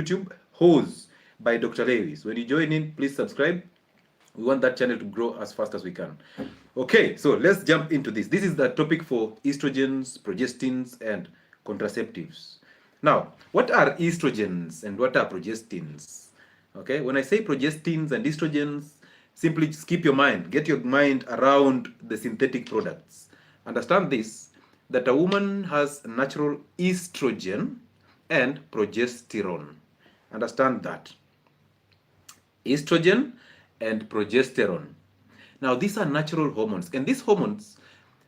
YouTube, Hose by Dr. Lewis. When you join in, please subscribe. We want that channel to grow as fast as we can. Okay, so let's jump into this. This is the topic for estrogens, progestins, and contraceptives. Now, what are estrogens and what are progestins? Okay, when I say progestins and estrogens, simply skip your mind. Get your mind around the synthetic products. Understand this, that a woman has natural estrogen and progesterone. Understand that. Estrogen and progesterone. Now, these are natural hormones, and these hormones,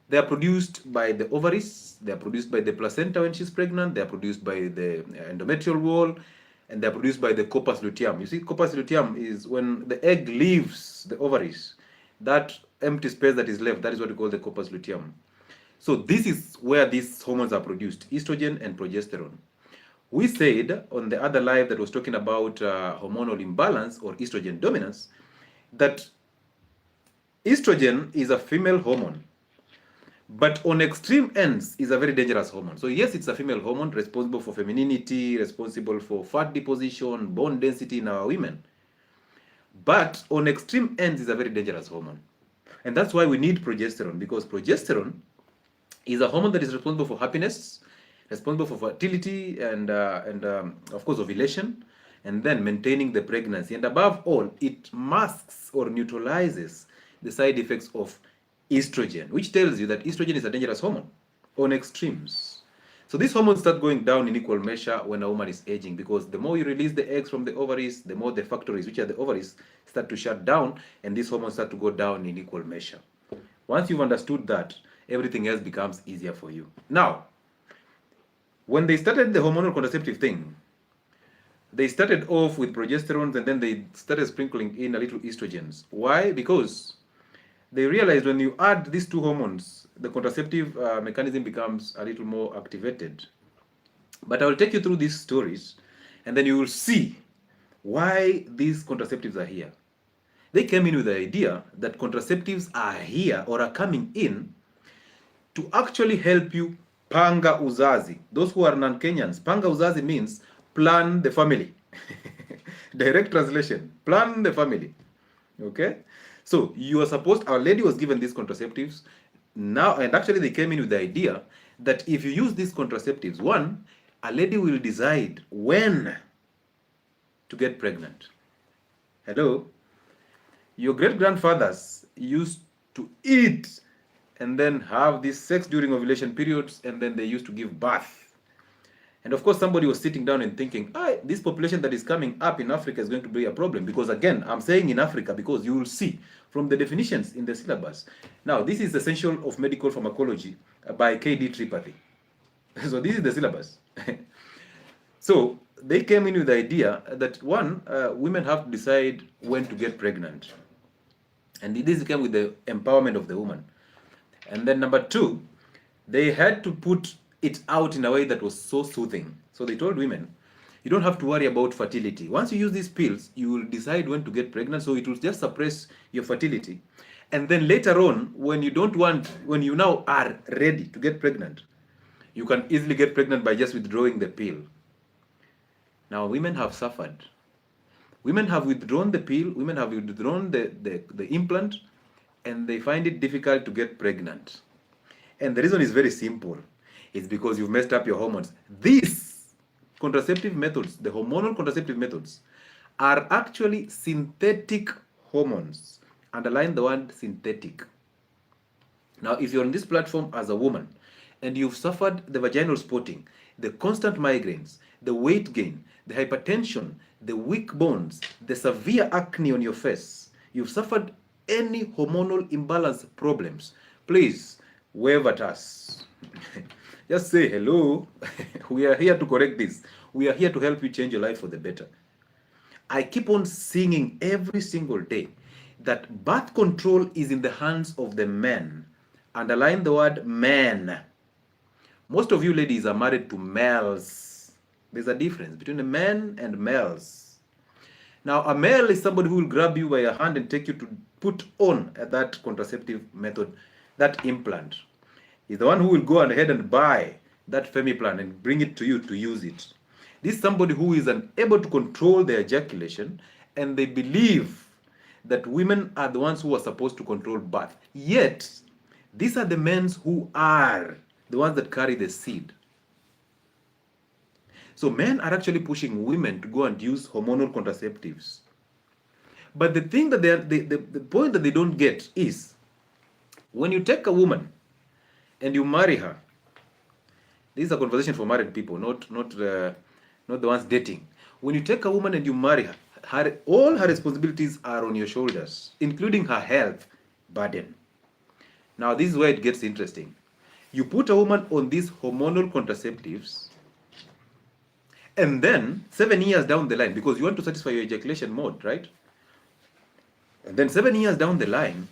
they are produced by the ovaries, they are produced by the placenta when she's pregnant, they are produced by the endometrial wall, and they are produced by the corpus luteum. You see, corpus luteum is when the egg leaves the ovaries, that empty space that is left, that is what we call the corpus luteum. So this is where these hormones are produced, estrogen and progesterone. We said on the other live that was talking about hormonal imbalance or estrogen dominance, that estrogen is a female hormone, but on extreme ends is a very dangerous hormone. So yes, it's a female hormone responsible for femininity, responsible for fat deposition, bone density in our women. But on extreme ends is a very dangerous hormone. And that's why we need progesterone, because progesterone is a hormone that is responsible for happiness, responsible for fertility, and of course ovulation, and then maintaining the pregnancy. And above all, it masks or neutralizes the side effects of estrogen, which tells you that estrogen is a dangerous hormone on extremes. So these hormones start going down in equal measure when a woman is aging, because the more you release the eggs from the ovaries, the more the factories, which are the ovaries, start to shut down, and these hormones start to go down in equal measure. Once you've understood that, everything else becomes easier for you. Now, when they started the hormonal contraceptive thing, they started off with progesterones, and then they started sprinkling in a little estrogens. Why? Because they realized when you add these two hormones, the contraceptive mechanism becomes a little more activated. But I will take you through these stories, and then you will see why these contraceptives are here. They came in with the idea that contraceptives are here or are coming in to actually help you panga uzazi. Those who are non-Kenyans, panga uzazi means plan the family. Direct translation, plan the family. Okay? So you are supposed, our lady was given these contraceptives now, and actually they came in with the idea that if you use these contraceptives, one, a lady will decide when to get pregnant. Hello? Your great-grandfathers used to eat and then have this sex during ovulation periods, and then they used to give birth. And of course, somebody was sitting down and thinking, this population that is coming up in Africa is going to be a problem. Because again, I'm saying in Africa because you will see from the definitions in the syllabus. Now, this is Essential of Medical Pharmacology by 𝐂𝐒𝐓𝐑𝐎𝐆𝐄𝐒. So this is the syllabus. So they came in with the idea that one, women have to decide when to get pregnant. And this came with the empowerment of the woman. And then number two, they had to put it out in a way that was so soothing. So they told women, you don't have to worry about fertility. Once you use these pills, you will decide when to get pregnant, so it will just suppress your fertility. And then later on, when you now are ready to get pregnant, you can easily get pregnant by just withdrawing the pill. Now, women have suffered. Women have withdrawn the pill, women have withdrawn the implant, and they find it difficult to get pregnant. And the reason is very simple. It's because you've messed up your hormones. These contraceptive methods, the hormonal contraceptive methods, are actually synthetic hormones. Underline the word synthetic. Now, if you're on this platform as a woman and you've suffered the vaginal spotting, the constant migraines, the weight gain, the hypertension, the weak bones, the severe acne on your face, you've suffered any hormonal imbalance problems, please wave at us. Just say hello. We are here to correct this. We are here to help you change your life for the better. I keep on singing every single day that birth control is in the hands of the men. Underline the word men. Most of you ladies are married to males. There's a difference between a man and males. Now, a male is somebody who will grab you by your hand and take you to put on that contraceptive method, that implant. He's the one who will go ahead and buy that Femiplan and bring it to you to use it. This is somebody who is unable to control their ejaculation, and they believe that women are the ones who are supposed to control birth. Yet, these are the men who are the ones that carry the seed. So men are actually pushing women to go and use hormonal contraceptives. But the thing that the point that they don't get is, when you take a woman and you marry her, this is a conversation for married people, not the ones dating. When you take a woman and you marry her, all her responsibilities are on your shoulders, including her health burden. Now, this is where it gets interesting. You put a woman on these hormonal contraceptives, and then 7 years down the line, because you want to satisfy your ejaculation mode, right? And then 7 years down the line,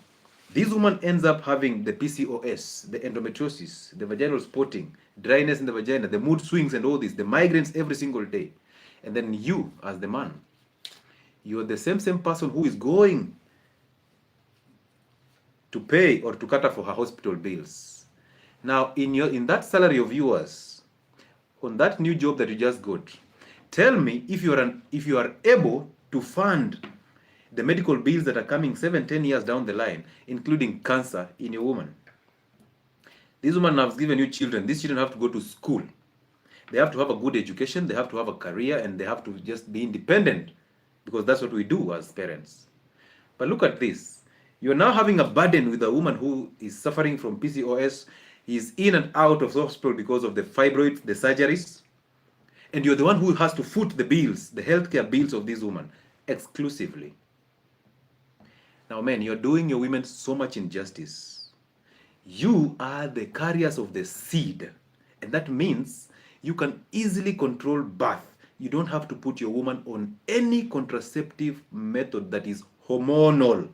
this woman ends up having the PCOS, the endometriosis, the vaginal spotting, dryness in the vagina, the mood swings and all this, the migraines every single day. And then you, as the man, you're the same person who is going to pay or to cater for her hospital bills. Now, in that salary of yours, on that new job that you just got, tell me if you are able to fund the medical bills that are coming 7-10 years down the line, including cancer in a woman. This woman has given you children. These children have to go to school. They have to have a good education. They have to have a career, and they have to just be independent, because that's what we do as parents. But look at this. You're now having a burden with a woman who is suffering from PCOS. He's in and out of the hospital because of the fibroids, the surgeries. And you're the one who has to foot the bills, the healthcare bills of this woman, exclusively. Now, men, you're doing your women so much injustice. You are the carriers of the seed. And that means you can easily control birth. You don't have to put your woman on any contraceptive method that is hormonal.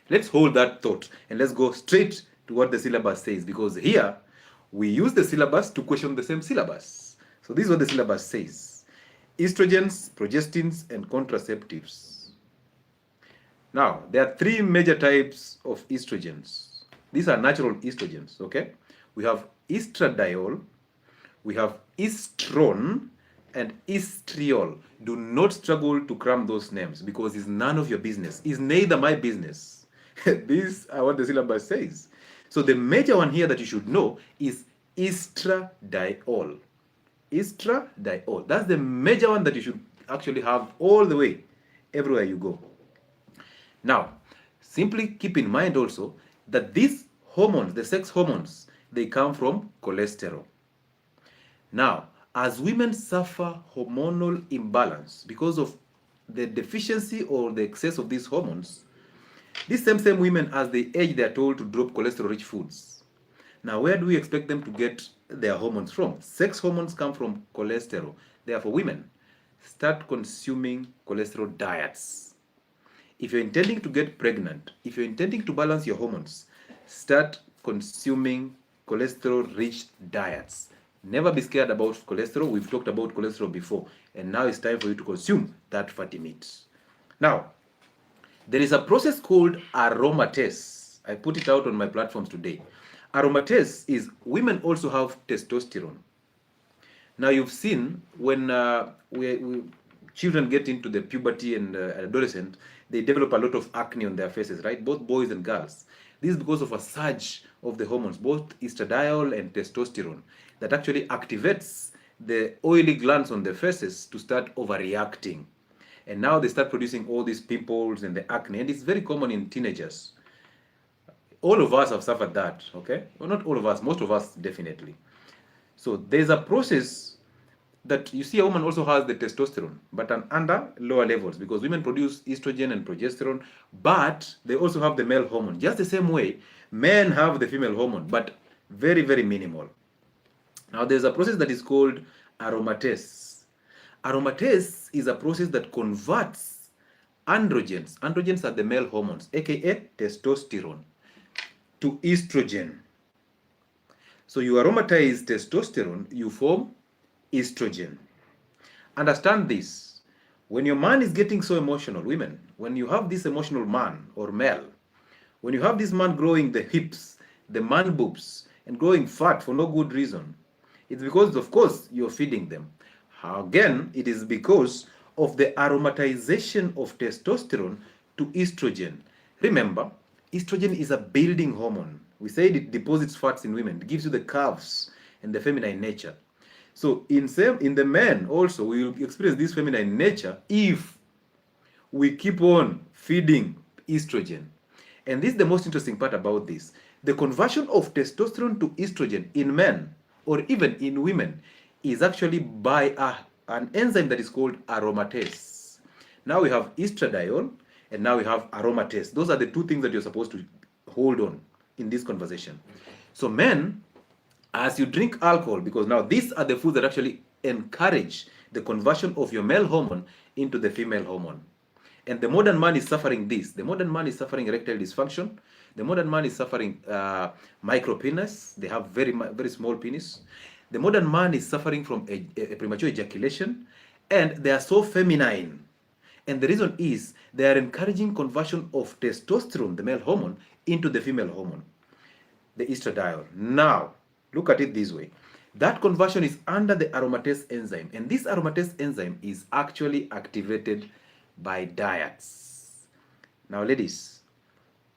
Let's hold that thought and let's go straight to what the syllabus says, because here we use the syllabus to question the same syllabus. So this is what the syllabus says: estrogens, progestins, and contraceptives. Now, there are 3 major types of estrogens. These are natural estrogens, okay? We have estradiol, we have estrone, and estriol. Do not struggle to cram those names, because it's none of your business. It's neither my business. These are what the syllabus says. So the major one here that you should know is estradiol. Estradiol. That's the major one that you should actually have all the way, everywhere you go. Now, simply keep in mind also that these hormones, the sex hormones, they come from cholesterol. Now, as women suffer hormonal imbalance because of the deficiency or the excess of these hormones, these same women, as they age, they are told to drop cholesterol-rich foods. Now, where do we expect them to get their hormones from? Sex hormones come from cholesterol. Therefore, women, start consuming cholesterol diets. If you're intending to get pregnant, if you're intending to balance your hormones, start consuming cholesterol-rich diets. Never be scared about cholesterol. We've talked about cholesterol before, and now it's time for you to consume that fatty meat. Now, there is a process called aromatase. I put it out on my platforms today. Aromatase is, women also have testosterone. Now, you've seen when children get into the puberty and adolescent, they develop a lot of acne on their faces, right? Both boys and girls. This is because of a surge of the hormones, both estradiol and testosterone, that actually activates the oily glands on their faces to start overreacting. And now they start producing all these pimples and the acne, and it's very common in teenagers. All of us have suffered that, okay? Well, not all of us, most of us definitely. So there's a process that you see a woman also has the testosterone, but under lower levels, because women produce estrogen and progesterone, but they also have the male hormone. Just the same way men have the female hormone, but very, very minimal. Now there's a process that is called aromatase. Aromatase is a process that converts androgens. Androgens are the male hormones, aka testosterone, to estrogen. So you aromatize testosterone, you form estrogen. Understand this. When your man is getting so emotional, women, when you have this emotional man or male, when you have this man growing the hips, the man boobs, and growing fat for no good reason, it's because, of course, you're feeding them. Again, it is because of the aromatization of testosterone to estrogen. Remember, estrogen is a building hormone. We said it deposits fats in women. It gives you the curves and the feminine nature. So in the men also, we will experience this feminine nature if we keep on feeding estrogen. And this is the most interesting part about this. The conversion of testosterone to estrogen in men or even in women is actually by an enzyme that is called aromatase. Now we have estradiol and now we have aromatase. Those are the two things that you're supposed to hold on in this conversation. So men, as you drink alcohol, because now these are the foods that actually encourage the conversion of your male hormone into the female hormone. And the modern man is suffering this. The modern man is suffering erectile dysfunction. The modern man is suffering micropenis. They have very small penis. The modern man is suffering from a premature ejaculation. And they are so feminine. And the reason is they are encouraging conversion of testosterone, the male hormone, into the female hormone, the estradiol. Now, look at it this way. That conversion is under the aromatase enzyme. And this aromatase enzyme is actually activated by diets. Now, ladies,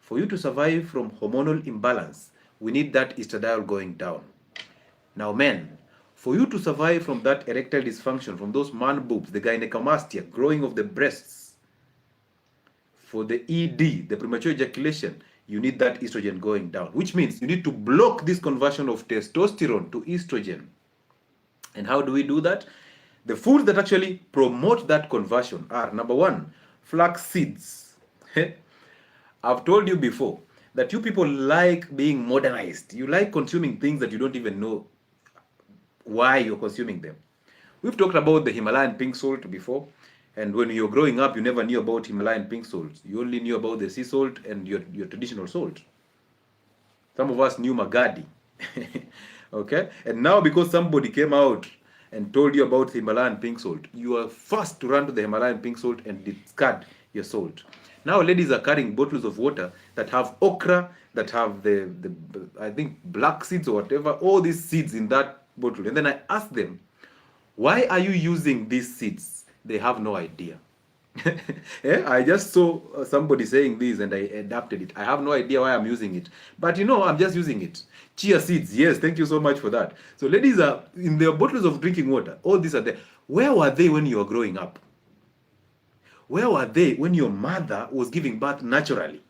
for you to survive from hormonal imbalance, we need that estradiol going down. Now, men, for you to survive from that erectile dysfunction, from those man boobs, the gynecomastia, growing of the breasts, for the ED, the premature ejaculation, you need that estrogen going down, which means you need to block this conversion of testosterone to estrogen. And how do we do that? The foods that actually promote that conversion are, number one, flax seeds. I've told you before that you people like being modernized. You like consuming things that you don't even know why you're consuming them. We've talked about the Himalayan pink salt before. And when you're growing up, you never knew about Himalayan pink salt. You only knew about the sea salt and your traditional salt. Some of us knew Magadi. Okay? And now because somebody came out and told you about the Himalayan pink salt, you are first to run to the Himalayan pink salt and discard your salt. Now ladies are carrying bottles of water that have okra, that have the I think black seeds or whatever, all these seeds in that bottle. And then I ask them, why are you using these seeds? They have no idea. Yeah, I just saw somebody saying this and I adapted it. I have no idea why I'm using it. But you know, I'm just using it. Chia seeds, yes, thank you so much for that. So ladies are in their bottles of drinking water. All these are there. Where were they when you were growing up? Where were they when your mother was giving birth naturally?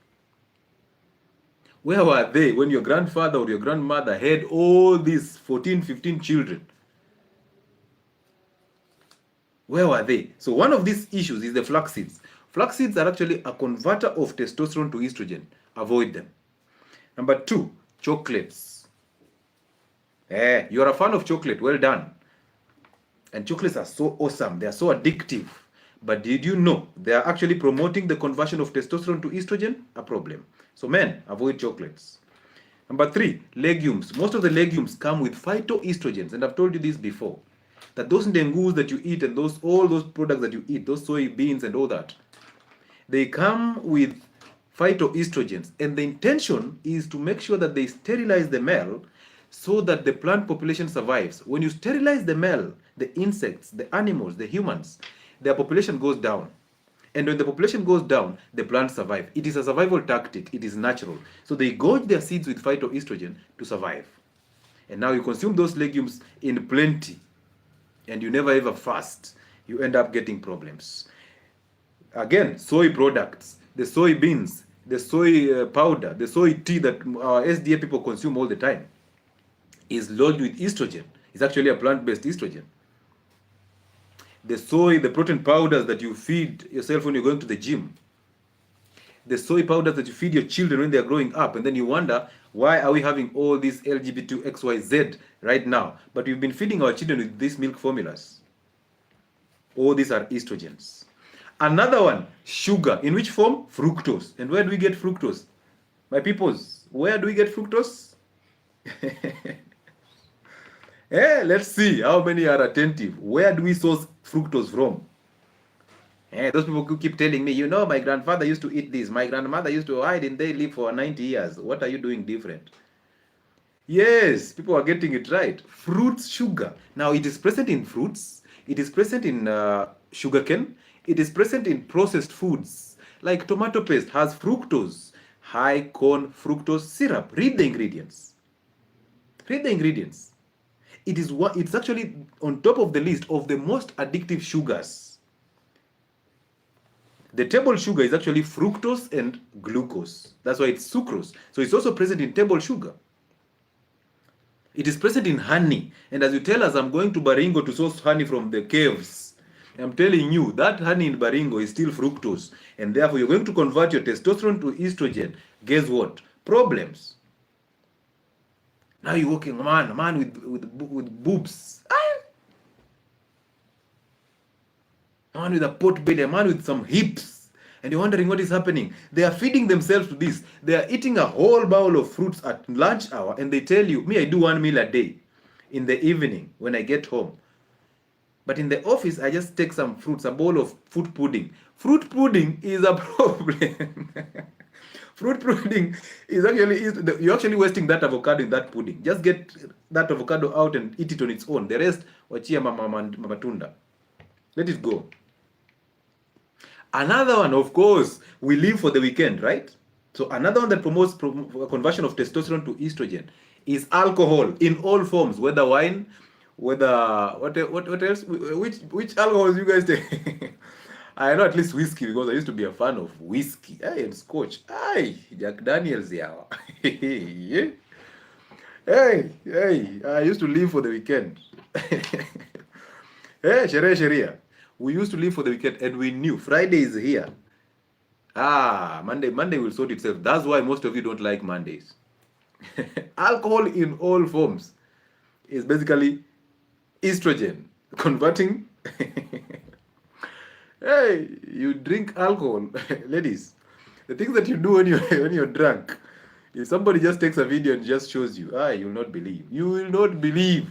Where were they when your grandfather or your grandmother had all these 14, 15 children? Where were they? So one of these issues is the flax seeds. Flax seeds are actually a converter of testosterone to estrogen. Avoid them. Number two, chocolates. You're a fan of chocolate. Well done. And chocolates are so awesome. They are so addictive. But did you know they are actually promoting the conversion of testosterone to estrogen? A problem. So men, avoid chocolates. Number three, legumes. Most of the legumes come with phytoestrogens. And I've told you this before. That those ndengus that you eat and all those products that you eat, those soybeans and all that, they come with phytoestrogens. And the intention is to make sure that they sterilize the male so that the plant population survives. When you sterilize the male, the insects, the animals, the humans, their population goes down. And when the population goes down, the plants survive. It is a survival tactic. It is natural. So they gorge their seeds with phytoestrogen to survive. And now you consume those legumes in plenty. And you never ever fast, you end up getting problems. Again, soy products, the soybeans, the soy powder, the soy tea that our SDA people consume all the time is loaded with estrogen. It's actually a plant-based estrogen. The protein powders that you feed yourself when you're going to the gym, the soy powders that you feed your children when they're growing up, and then you wonder, why are we having all these LGBTQXYZ right now? But we've been feeding our children with these milk formulas. All these are estrogens. Another one, sugar. In which form? Fructose. And where do we get fructose? My peoples, where do we get fructose? Let's see how many are attentive. Where do we source fructose from? Those people who keep telling me, you know, my grandfather used to eat this. My grandmother used to, why didn't they live for 90 years? What are you doing different? Yes, people are getting it right. Fruits, sugar. Now, it is present in fruits. It is present in sugarcane. It is present in processed foods. Like tomato paste has fructose, high corn fructose syrup. Read the ingredients. Read the ingredients. It's actually on top of the list of the most addictive sugars. The table sugar is actually fructose and glucose. That's why it's sucrose. So it's also present in table sugar. It is present in honey. And as you tell us, I'm going to Baringo to source honey from the caves. I'm telling you, that honey in Baringo is still fructose. And therefore, you're going to convert your testosterone to estrogen. Guess what? Problems. Now you're walking a man with boobs. A man with a pot belly, a man with some hips. And you're wondering what is happening. They are feeding themselves to this. They are eating a whole bowl of fruits at lunch hour. And they tell you, me, I do 1 meal a day in the evening when I get home. But in the office, I just take some fruits, a bowl of fruit pudding. Fruit pudding is a problem. Fruit pudding is actually, you're actually wasting that avocado in that pudding. Just get that avocado out and eat it on its own. The rest, wachia matunda. Let it go. Another one, of course, we live for the weekend, right? So another one that promotes conversion of testosterone to estrogen is alcohol in all forms, whether wine, whether what else? Which alcohols you guys take? I know at least whiskey because I used to be a fan of whiskey. And Scotch. Jack Daniels, yeah. Hey, I used to live for the weekend. Hey, Sheria. We used to live for the weekend and we knew Friday is here. Monday will sort itself. That's why most of you don't like Mondays. Alcohol in all forms is basically estrogen converting. Hey, you drink alcohol, ladies. The things that you do when you're drunk. If somebody just takes a video and just shows you, you will not believe. You will not believe.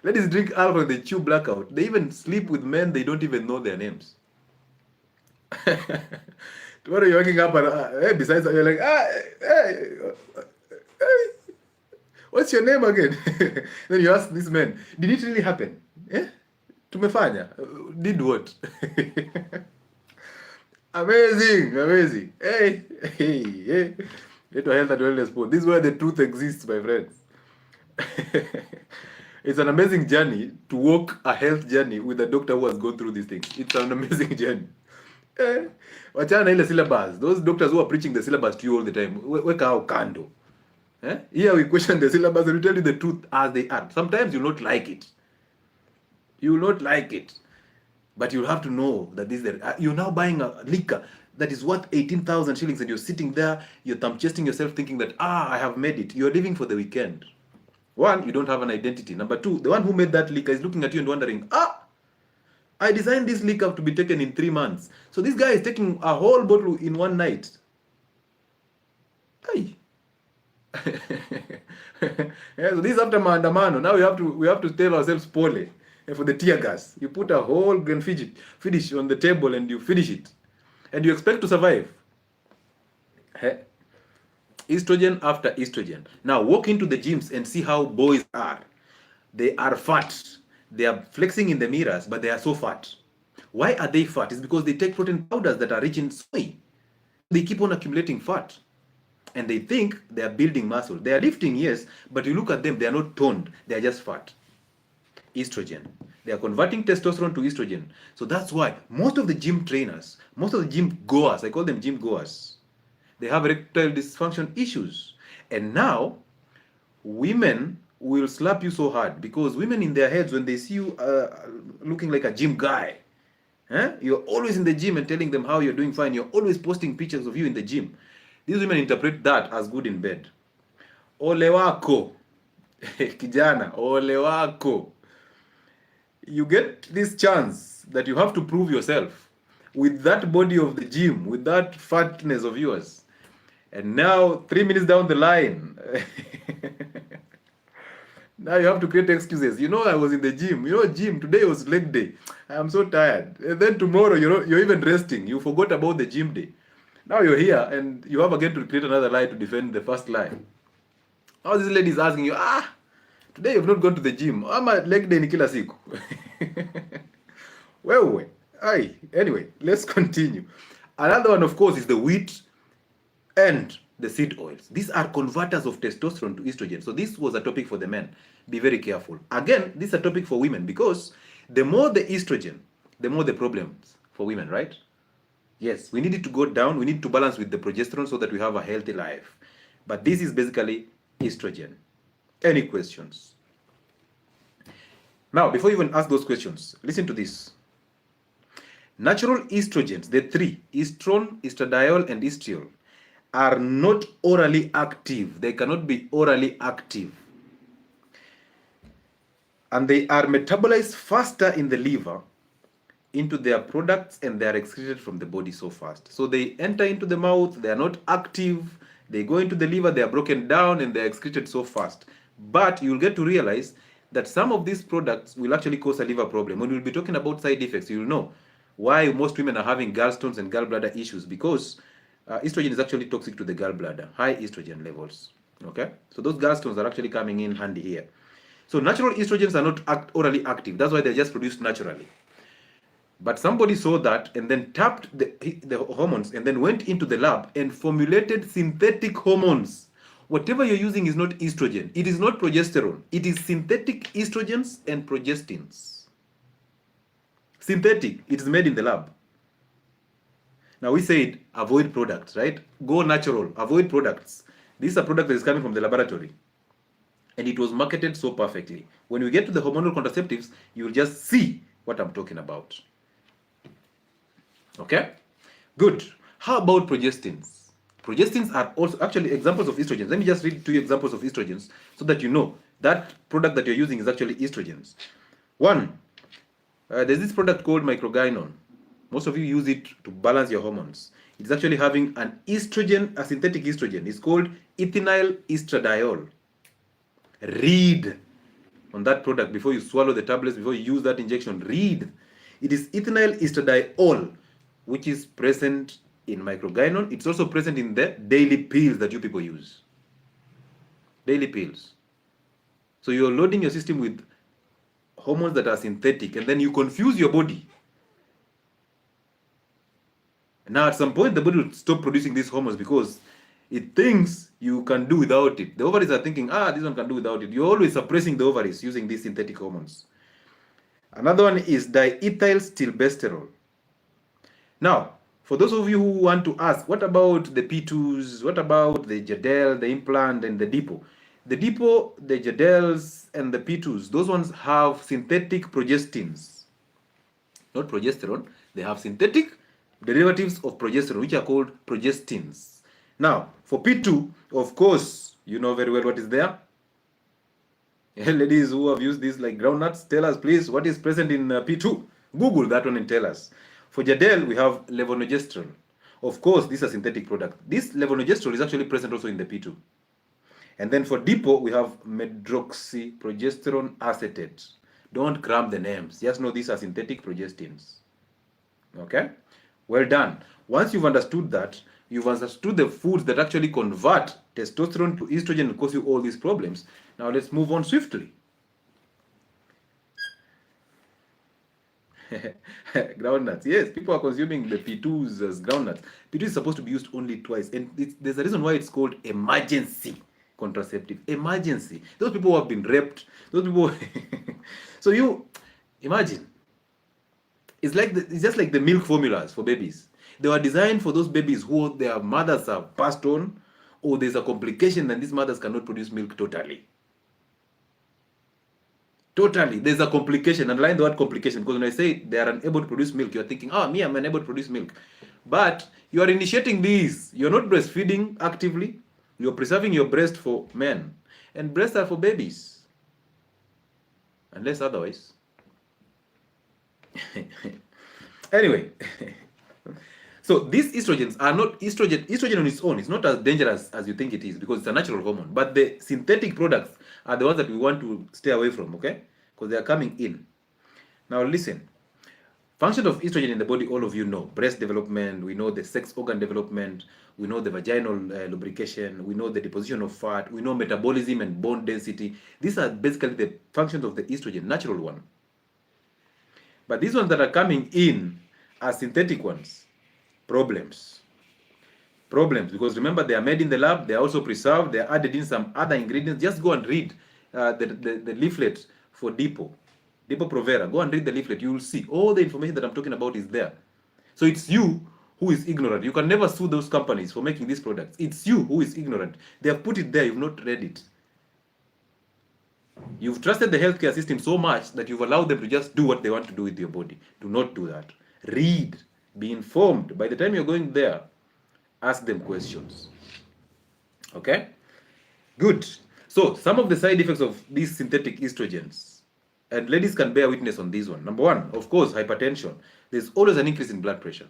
Ladies drink alcohol, they chew blackout. They even sleep with men they don't even know their names. Tomorrow you're waking up and besides you're like, hey, what's your name again? Then you ask this man, did it really happen? Tumefanya? Did what? Amazing. Hey. Little health and wellness sport. This is where the truth exists, my friends. It's an amazing journey to walk a health journey with a doctor who has gone through these things. It's an amazing journey. Wachana ile syllabus. Those doctors who are preaching the syllabus to you all the time. Weka hao kando. Here we question the syllabus and we tell you the truth as they are. Sometimes you'll not like it. You will not like it. But you'll have to know that this is you're now buying a liquor that is worth 18,000 shillings and you're sitting there, you're thumb chesting yourself thinking that, I have made it. You're living for the weekend. One, you don't have an identity. Number two, the one who made that liquor is looking at you and wondering, I designed this liquor to be taken in 3 months. So this guy is taking a whole bottle in one night. Hey. So this after maandamano. Now we have to tell ourselves pole for the tear gas. You put a whole grain finish on the table and you finish it. And you expect to survive. Estrogen after estrogen. Now walk into the gyms and see how boys are. They are fat. They are flexing in the mirrors, but they are so fat. Why are they fat? It's because they take protein powders that are rich in soy. They keep on accumulating fat. And they think they are building muscle. They are lifting, yes, but you look at them, they are not toned. They are just fat. Estrogen. They are converting testosterone to estrogen. So that's why most of the gym trainers, most of the gym goers, I call them gym goers, they have erectile dysfunction issues. And now, women will slap you so hard because women in their heads, when they see you looking like a gym guy, you're always in the gym and telling them how you're doing fine. You're always posting pictures of you in the gym. These women interpret that as good in bed. Ole wako. Kijana, ole wako. You get this chance that you have to prove yourself with that body of the gym, with that fatness of yours. And now, 3 minutes down the line, now you have to create excuses. I was in the gym. Gym, today was leg day. I am so tired. And then tomorrow, you're even resting. You forgot about the gym day. Now you're here, and you have again to create another lie to defend the first lie. Now this lady is asking you, Today you've not gone to the gym. Ama leg day ni kila siku. Wewe. Aye. Anyway, let's continue. Another one, of course, is the wheat and the seed oils. These are converters of testosterone to estrogen. So this was a topic for the men. Be very careful. Again, this is a topic for women because the more the estrogen, the more the problems for women, right? Yes, we need it to go down. We need to balance with the progesterone so that we have a healthy life. But this is basically estrogen. Any questions? Now, before you even ask those questions, listen to this. Natural estrogens, the three, estrone, estradiol, and estriol, are not orally active. They cannot be orally active. And they are metabolized faster in the liver into their products, and they are excreted from the body so fast. So they enter into the mouth, they are not active, they go into the liver, they are broken down, and they are excreted so fast. But you'll get to realize that some of these products will actually cause a liver problem. When we'll be talking about side effects, you'll know why most women are having gallstones and gallbladder issues, because estrogen is actually toxic to the gallbladder, high estrogen levels. Okay, so those gallstones are actually coming in handy here. So natural estrogens are not orally active. That's why they're just produced naturally. But somebody saw that and then tapped the hormones and then went into the lab and formulated synthetic hormones. Whatever you're using is not estrogen. It is not progesterone. It is synthetic estrogens and progestins. Synthetic, it is made in the lab. Now we said avoid products, right? Go natural, avoid products. This is a product that is coming from the laboratory. And it was marketed so perfectly. When we get to the hormonal contraceptives, you will just see what I'm talking about. Okay? Good. How about progestins? Progestins are also actually examples of estrogens. Let me just read 2 examples of estrogens so that you know that product that you're using is actually estrogens. One, there's this product called microgynon. Most of you use it to balance your hormones. It's actually having an estrogen, a synthetic estrogen. It's called ethinyl estradiol. Read on that product before you swallow the tablets, before you use that injection. Read. It is ethinyl estradiol, which is present in microgynon. It's also present in the daily pills that you people use. Daily pills. So you're loading your system with hormones that are synthetic, and then you confuse your body. Now at some point the body will stop producing these hormones because it thinks you can do without it. The ovaries are thinking, this one can do without it. You're always suppressing the ovaries using these synthetic hormones. Another one is diethylstilbestrol. Now, for those of you who want to ask, what about the P2s? What about the Jadel, the implant, and the depot? The depot, the Jadels, and the P2s, those ones have synthetic progestins. Not progesterone. They have synthetic derivatives of progesterone, which are called progestins. Now, for P2, of course, you know very well what is there. Ladies who have used this like groundnuts, tell us please what is present in P2. Google that one and tell us. For Jadel, we have levonorgestrel. Of course, this is a synthetic product. This levonorgestrel is actually present also in the P2. And then for depot, we have medroxyprogesterone acetate. Don't cram the names. Just know these are synthetic progestins. Okay? Well done. Once you've understood that, you've understood the foods that actually convert testosterone to estrogen and cause you all these problems. Now let's move on swiftly. Groundnuts. Yes, people are consuming the P2s as groundnuts. P2 is supposed to be used only twice. And there's a reason why it's called emergency contraceptive. Emergency. Those people who have been raped. Those people. So you imagine. It's just like the milk formulas for babies. They were designed for those babies who their mothers are passed on, or there's a complication and these mothers cannot produce milk totally. Totally. There's a complication. Underline the word complication, because when I say they are unable to produce milk, you're thinking, me, I'm unable to produce milk. But you are initiating these. You're not breastfeeding actively. You're preserving your breast for men. And breasts are for babies. Unless otherwise. Anyway. So these estrogens are not estrogen on its own. It's not as dangerous as you think it is, because it's a natural hormone. But the synthetic products are the ones that we want to stay away from, okay? Because they are coming in. Now listen. Function of estrogen in the body, all of you know. Breast development, we know the sex organ development, we know the vaginal lubrication, we know the deposition of fat, we know metabolism and bone density. These are basically the functions of the estrogen, natural one. But these ones that are coming in are synthetic ones. Problems, because remember, they are made in the lab, they are also preserved, they are added in some other ingredients. Just go and read the leaflet for Depo-Provera. Go and read the leaflet. You will see all the information that I'm talking about is there. So it's you who is ignorant. You can never sue those companies for making these products. It's you who is ignorant. They have put it there, you've not read it. You've trusted the healthcare system so much that you've allowed them to just do what they want to do with your body. Do not do that. Read, be informed. By the time you're going there, ask them questions. Okay? Good. So, some of the side effects of these synthetic estrogens, and ladies can bear witness on this one. Number one, of course, hypertension. There's always an increase in blood pressure.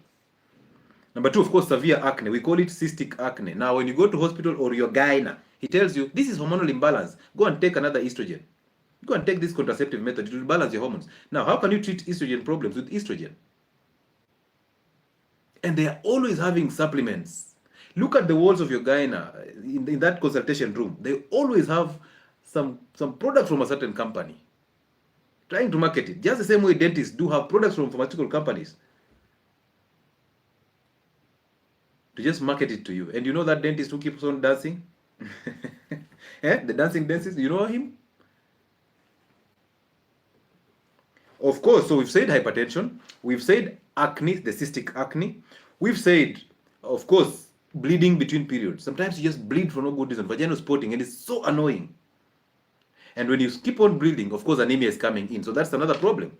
Number two, of course, severe acne. We call it cystic acne. Now, when you go to hospital or your gyna, he tells you, this is hormonal imbalance. Go and take another estrogen. Go and take this contraceptive method. It will balance your hormones. Now, how can you treat estrogen problems with estrogen? And they are always having supplements. Look at the walls of your gyna in that consultation room. They always have some product from a certain company trying to market it. Just the same way dentists do have products from pharmaceutical companies to just market it to you. And you know that dentist who keeps on dancing? The dancing dentist, you know him? Of course, so we've said hypertension, we've said acne, the cystic acne, we've said, of course, bleeding between periods. Sometimes you just bleed for no good reason, vaginal spotting, and it's so annoying. And when you keep on bleeding, of course, anemia is coming in, so that's another problem.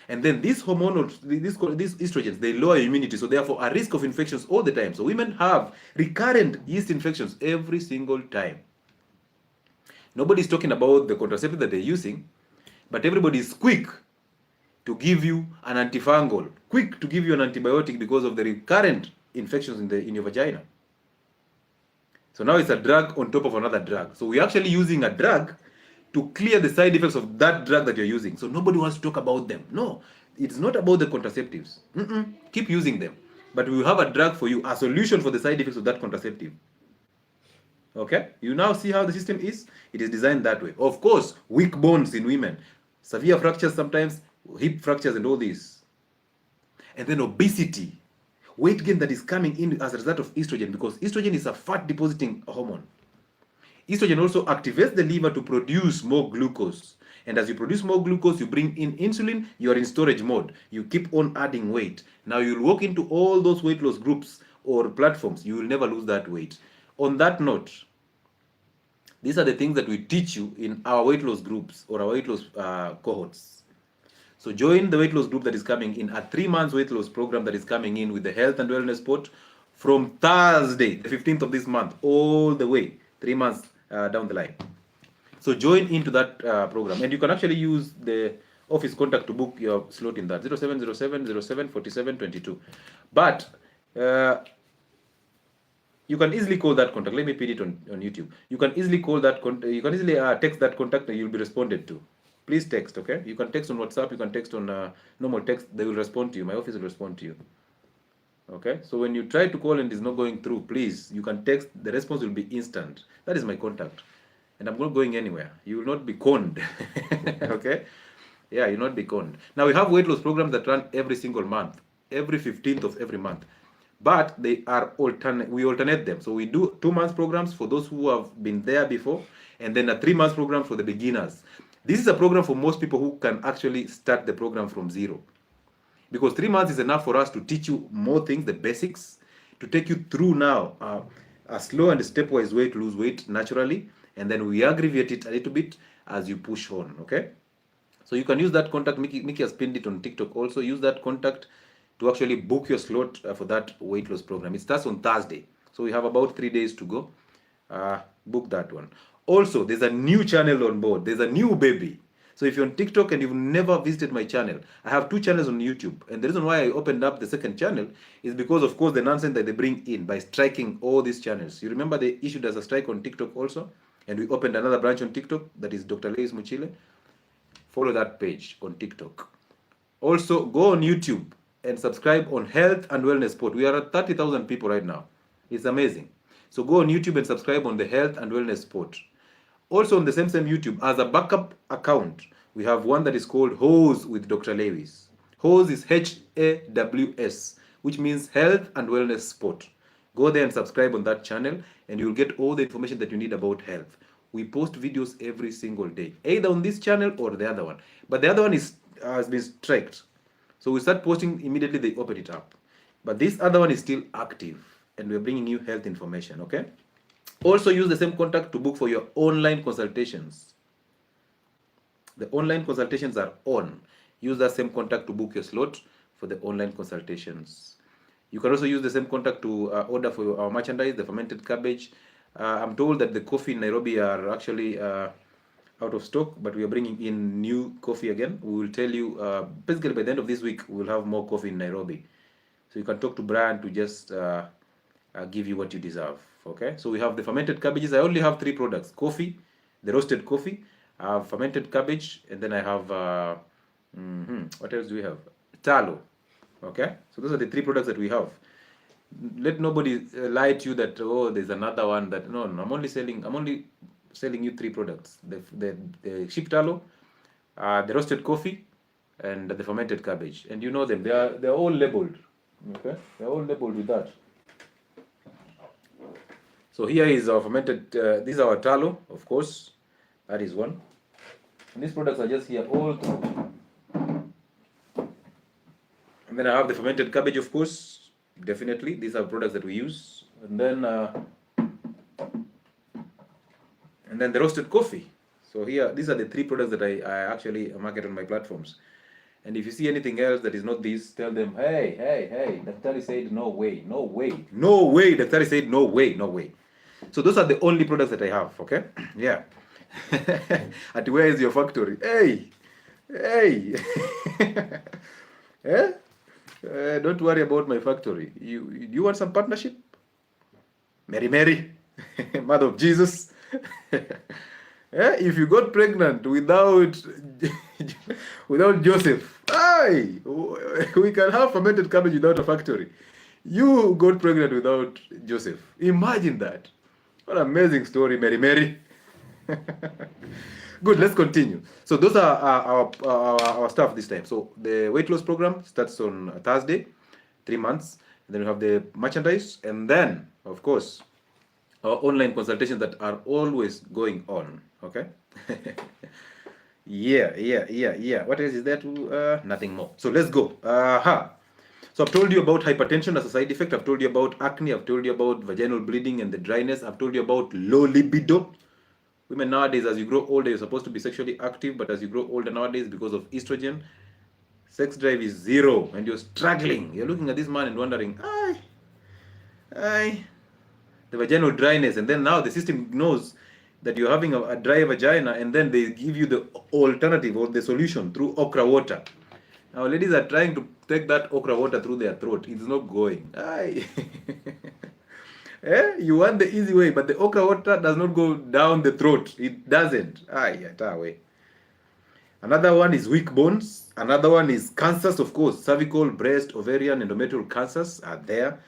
And then these hormonal, these estrogens, they lower immunity, so therefore a risk of infections all the time. So women have recurrent yeast infections every single time. Nobody's talking about the contraceptive that they're using, but everybody is quick to give you an antifungal, quick to give you an antibiotic because of the recurrent infections in your vagina. So now it's a drug on top of another drug. So we're actually using a drug to clear the side effects of that drug that you're using. So nobody wants to talk about them. No, it's not about the contraceptives. Keep using them. But we will have a drug for you, a solution for the side effects of that contraceptive. Okay? You now see how the system is? It is designed that way. Of course, weak bones in women, severe fractures sometimes, hip fractures and all this. And then obesity, weight gain that is coming in as a result of estrogen, because estrogen is a fat depositing hormone. Estrogen also activates the liver to produce more glucose. And as you produce more glucose, you bring in insulin, you are in storage mode. You keep on adding weight. Now you'll walk into all those weight loss groups or platforms. You will never lose that weight. On that note, these are the things that we teach you in our weight loss groups or our weight loss cohorts. So join the weight loss group that is coming in, a 3-month weight loss program that is coming in with the health and wellness spot from Thursday, the 15th of this month, all the way 3 months down the line. So join into that program, and you can actually use the office contact to book your slot in that 0707 07 47 22. But you can easily call that contact. Let me pin it on YouTube. You can easily call that contact. You can easily text that contact, and you'll be responded to. Please text, okay? You can text on WhatsApp. You can text on normal text. They will respond to you. My office will respond to you. Okay? So when you try to call and it's not going through, please, you can text. The response will be instant. That is my contact. And I'm not going anywhere. You will not be conned. Okay? Yeah, you'll not be conned. Now, we have weight loss programs that run every single month, every 15th of every month. But they are we alternate them. So we do 2-month programs for those who have been there before, and then a 3-month program for the beginners. This is a program for most people who can actually start the program from zero. Because 3 months is enough for us to teach you more things, the basics, to take you through now a slow and stepwise way to lose weight naturally, and then we aggravate it a little bit as you push on, okay? So you can use that contact. Mickey has pinned it on TikTok also. Use that contact to actually book your slot for that weight loss program. It starts on Thursday. So we have about 3 days to go. Book that one. Also, there's a new channel on board. There's a new baby. So if you're on TikTok and you've never visited my channel, I have 2 channels on YouTube. And the reason why I opened up the second channel is because, of course, the nonsense that they bring in by striking all these channels. You remember they issued us a strike on TikTok also? And we opened another branch on TikTok, that is Dr. 𝐂𝐒𝐓𝐑𝐎𝐆𝐄𝐒𝐓. Follow that page on TikTok. Also, go on YouTube and subscribe on Health and Wellness Sport. We are at 30,000 people right now. It's amazing. So go on YouTube and subscribe on the Health and Wellness Sport. Also on the same YouTube, as a backup account, we have one that is called 𝐏𝐻𝐶 with Dr. Lewis. 𝐏𝐻𝐶 is HAWS, which means Health and Wellness Sport. Go there and subscribe on that channel, and you'll get all the information that you need about health. We post videos every single day, either on this channel or the other one. But the other one has been striked. So we start posting immediately, they open it up. But this other one is still active, and we're bringing you health information, okay? Also use the same contact to book for your online consultations. The online consultations are on. Use that same contact to book your slot for the online consultations. You can also use the same contact to order for our merchandise, the fermented cabbage. I'm told that the coffee in Nairobi are actually out of stock, but we are bringing in new coffee again. We will tell you, basically by the end of this week, we'll have more coffee in Nairobi. So you can talk to Brian to just give you what you deserve. Okay, so we have the fermented cabbages. I only have 3 products: coffee, the roasted coffee, I have fermented cabbage, and then I have what else do we have? Tallow. Okay, so those are the 3 products that we have. Let nobody lie to you that, oh, there's another one. That no, I'm only selling you 3 products: the sheep tallow, the roasted coffee, and the fermented cabbage. And you know them; they're all labeled. Okay, they're all labeled with that. So here is our fermented, this is our tallow, of course, that is one. And these products are just here all through. And then I have the fermented cabbage, of course, definitely. These are products that we use. And then the roasted coffee. So here, these are the 3 products that I actually market on my platforms. And if you see anything else that is not this, tell them, hey, Daktari said no way, no way, no way, Daktari said no way, no way. So those are the only products that I have, okay? Yeah. And where is your factory? Hey! Eh? Don't worry about my factory. You want some partnership? Mary, Mother of Jesus. If you got pregnant without Joseph, we can have fermented cabbage without a factory. You got pregnant without Joseph. Imagine that. What an amazing story, Mary. Good, let's continue. So those are our stuff this time. So the weight loss program starts on Thursday, 3 months. And then we have the merchandise. And then, of course, our online consultations that are always going on. Okay? Yeah. What else is there to? Nothing more. So let's go. So I've told you about hypertension as a side effect. I've told you about acne. I've told you about vaginal bleeding and the dryness. I've told you about low libido. Women nowadays, as you grow older, you're supposed to be sexually active, but as you grow older nowadays, because of estrogen, sex drive is 0, and you're struggling. You're looking at this man and wondering, the vaginal dryness, and then now the system knows that you're having a dry vagina, and then they give you the alternative or the solution through okra water. Now, ladies are trying to take that okra water through their throat. It's not going. You want the easy way, but the okra water does not go down the throat. It doesn't. Way. Another one is weak bones. Another one is cancers, of course. Cervical, breast, ovarian, endometrial cancers are there.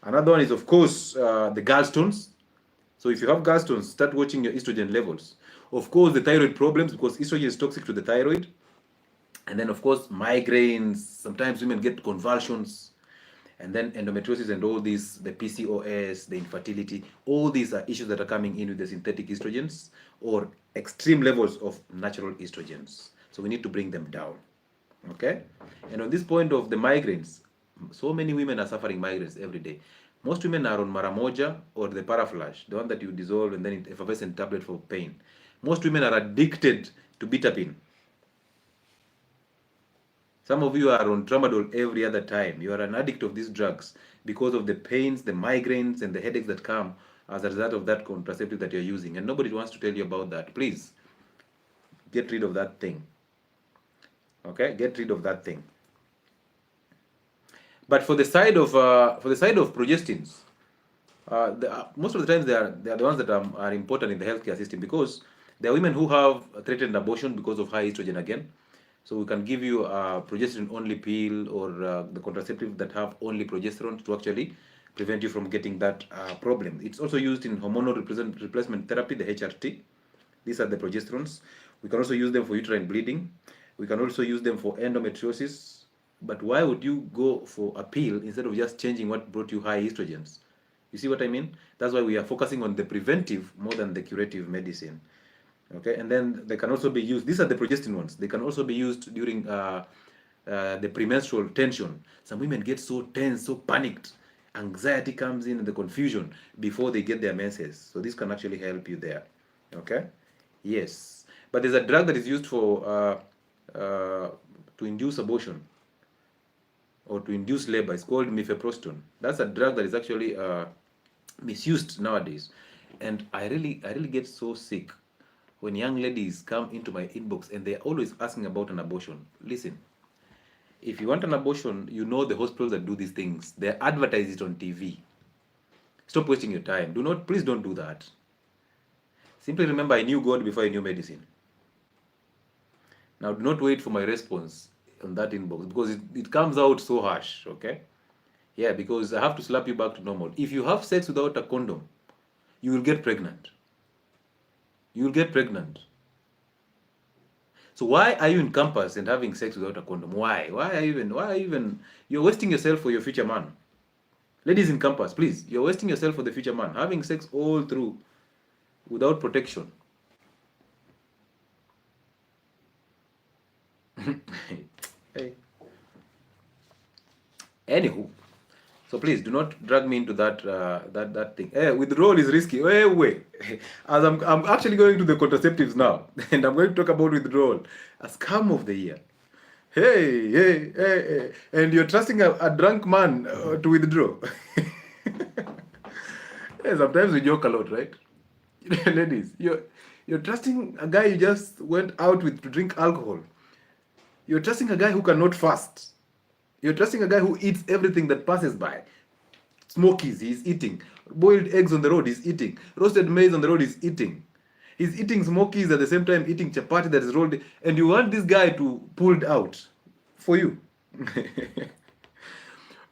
Another one is, of course, the gallstones. So if you have gallstones, start watching your estrogen levels. Of course, the thyroid problems, because estrogen is toxic to the thyroid. And then, of course, migraines. Sometimes women get convulsions. And then endometriosis and all these, the PCOS, the infertility, all these are issues that are coming in with the synthetic estrogens or extreme levels of natural estrogens. So we need to bring them down. Okay? And on this point of the migraines, so many women are suffering migraines every day. Most women are on Maramoja or the Paraflash, the one that you dissolve and then effervescent tablet for pain. Most women are addicted to Bitapin. Some of you are on tramadol every other time. You are an addict of these drugs because of the pains, the migraines, and the headaches that come as a result of that contraceptive that you're using. And nobody wants to tell you about that. Please, get rid of that thing. Okay? Get rid of that thing. But for the side of progestins, most of the times they are the ones that are important in the healthcare system, because there are women who have threatened abortion because of high estrogen again. So we can give you a progesterone only pill or the contraceptive that have only progesterone to actually prevent you from getting that problem. It's also used in hormonal replacement therapy, the HRT. These are the progesterones. We can also use them for uterine bleeding. We can also use them for endometriosis. But why would you go for a pill instead of just changing what brought you high estrogens? You see what I mean? That's why we are focusing on the preventive more than the curative medicine. Okay, and then they can also be used. These are the progestin ones. They can also be used during the premenstrual tension. Some women get so tense, so panicked. Anxiety comes in and the confusion before they get their menses. So this can actually help you there. Okay, yes. But there's a drug that is used for to induce abortion or to induce labor. It's called mifeprostone. That's a drug that is actually misused nowadays, and I really get so sick when young ladies come into my inbox and they're always asking about an abortion. Listen, if you want an abortion, you know the hospitals that do these things, they advertise it on TV. Stop wasting your time. Please don't do that. Simply remember, I knew God before I knew medicine. Now, do not wait for my response on that inbox because it comes out so harsh, okay? Yeah, because I have to slap you back to normal. If you have sex without a condom, you will get pregnant. You will get pregnant. So why are you in campus and having sex without a condom? Why? Why even? You're wasting yourself for your future man. Ladies in campus, please, you're wasting yourself for the future man. Having sex all through without protection. Hey. Anywho, so please do not drag me into that thing. Hey, withdrawal is risky. Wait. As I'm actually going to the contraceptives now, and I'm going to talk about withdrawal, a scam of the year. Hey. And you're trusting a drunk man to withdraw. Hey, sometimes we joke a lot, right? Ladies, you're trusting a guy you just went out with to drink alcohol. You're trusting a guy who cannot fast. You're trusting a guy who eats everything that passes by. Smokies, he's eating. Boiled eggs on the road, he's eating. Roasted maize on the road, he's eating. He's eating smokies at the same time eating chapati that is rolled. And you want this guy to pull it out for you.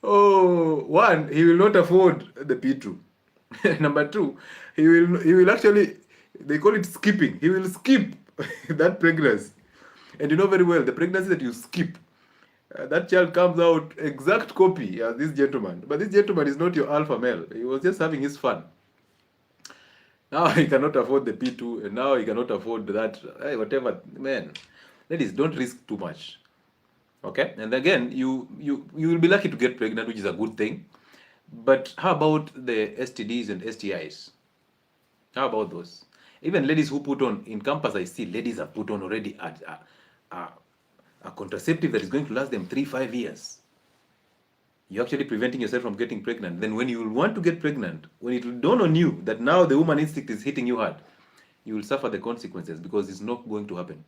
Oh, one, he will not afford the P2. Number two, he will actually, they call it skipping. He will skip that pregnancy. And you know very well, the pregnancy that you skip, that child comes out exact copy as this gentleman. But this gentleman is not your alpha male. He was just having his fun. Now he cannot afford the P2, and now he cannot afford that, whatever. Man, ladies, don't risk too much. Okay? And again, you will be lucky to get pregnant, which is a good thing. But how about the STDs and STIs? How about those? Even ladies who put on, in campus I see ladies have put on already a contraceptive that is going to last them 3-5 years. You're actually preventing yourself from getting pregnant. Then when you will want to get pregnant, when it will dawn on you that now the woman instinct is hitting you hard, you will suffer the consequences because it's not going to happen.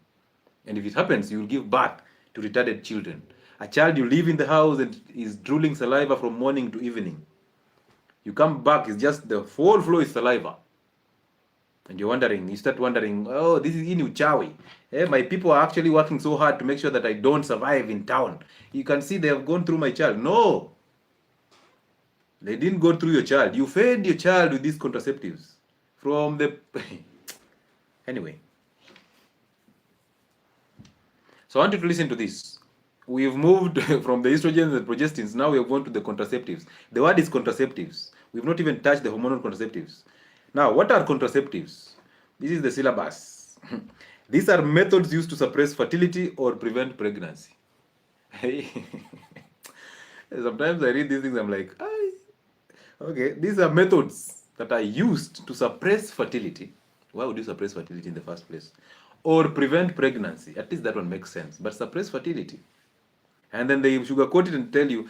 And if it happens, you will give birth to retarded children. A child you leave in the house and is drooling saliva from morning to evening. You come back, it's just the whole floor is saliva. And you start wondering, oh, this is 𝐄𝐒𝐓𝐑𝐎𝐆𝐄𝐒. My people are actually working so hard to make sure that I don't survive in town. You can see they have gone through my child. No. They didn't go through your child. You fed your child with these contraceptives. From the... Anyway. So I want you to listen to this. We've moved from the estrogens and progestins. Now we have gone to the contraceptives. The word is contraceptives. We've not even touched the hormonal contraceptives. Now, what are contraceptives? This is the syllabus. These are methods used to suppress fertility or prevent pregnancy. Sometimes I read these things, I'm like, okay, these are methods that are used to suppress fertility. Why would you suppress fertility in the first place? Or prevent pregnancy. At least that one makes sense. But suppress fertility. And then they sugarcoat it and tell you,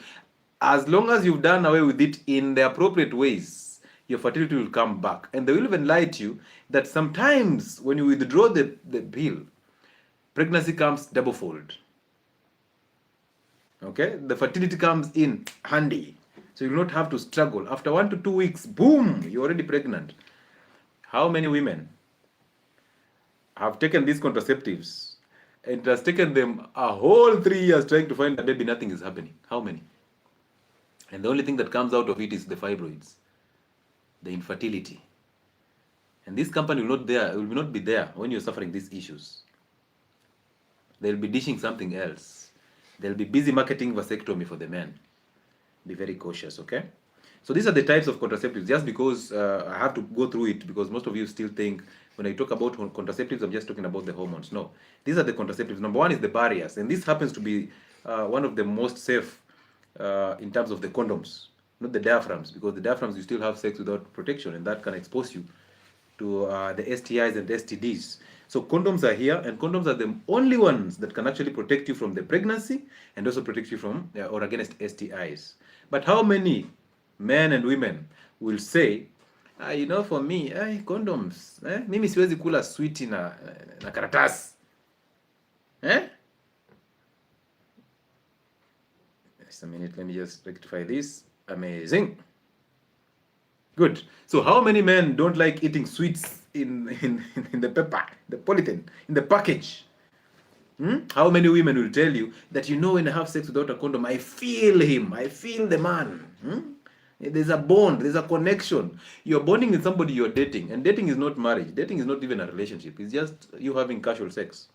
as long as you've done away with it in the appropriate ways, your fertility will come back. And they will even lie to you that sometimes when you withdraw the pill, pregnancy comes double-fold. Okay? The fertility comes in handy. So you will not have to struggle. After 1 to 2 weeks, boom, you're already pregnant. How many women have taken these contraceptives It has taken them a whole 3 years trying to find a baby. Nothing is happening. How many? And the only thing that comes out of it is the fibroids, the infertility. And this company will not be there when you're suffering these issues. They'll be dishing something else. They'll be busy marketing vasectomy for the men. Be very cautious, okay? So these are the types of contraceptives, just because I have to go through it, because most of you still think when I talk about contraceptives, I'm just talking about the hormones. No, these are the contraceptives. Number one is the barriers, and this happens to be one of the most safe in terms of the condoms, not the diaphragms, because the diaphragms you still have sex without protection, and that can expose you to the STIs and STDs. So condoms are here, and condoms are the only ones that can actually protect you from the pregnancy and also protect you from or against STIs. But how many men and women will say, for me, condoms, mimi siwezi kula sweet na karatasi. Just a minute, let me just rectify this. Amazing. Good. So how many men don't like eating sweets in the paper, the polythene, in the package? How many women will tell you that, when I have sex without a condom, I feel him, I feel the man. There's a bond, there's a connection. You're bonding with somebody you're dating, and dating is not marriage. Dating is not even a relationship. It's just you having casual sex.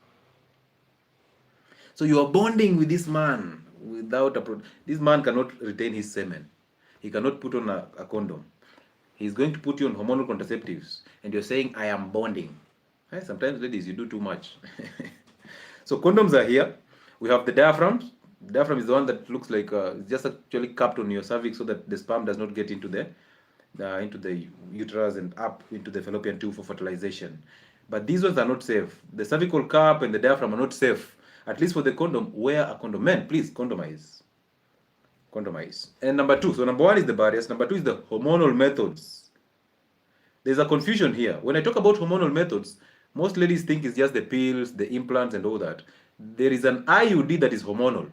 So you are bonding with this man without this man cannot retain his semen. He cannot put on a condom. He's going to put you on hormonal contraceptives, and you're saying, I am bonding. Sometimes, ladies, you do too much. So condoms are here. We have the diaphragm. The diaphragm is the one that looks like it's just actually capped on your cervix so that the sperm does not get into the uterus and up into the fallopian tube for fertilization. But these ones are not safe. The cervical cap and the diaphragm are not safe. At least for the condom, wear a condom. Men, please condomize. Condomize. And number two, so number one is the barriers. Number two is the hormonal methods. There's a confusion here. When I talk about hormonal methods, most ladies think it's just the pills, the implants, and all that. There is an IUD that is hormonal.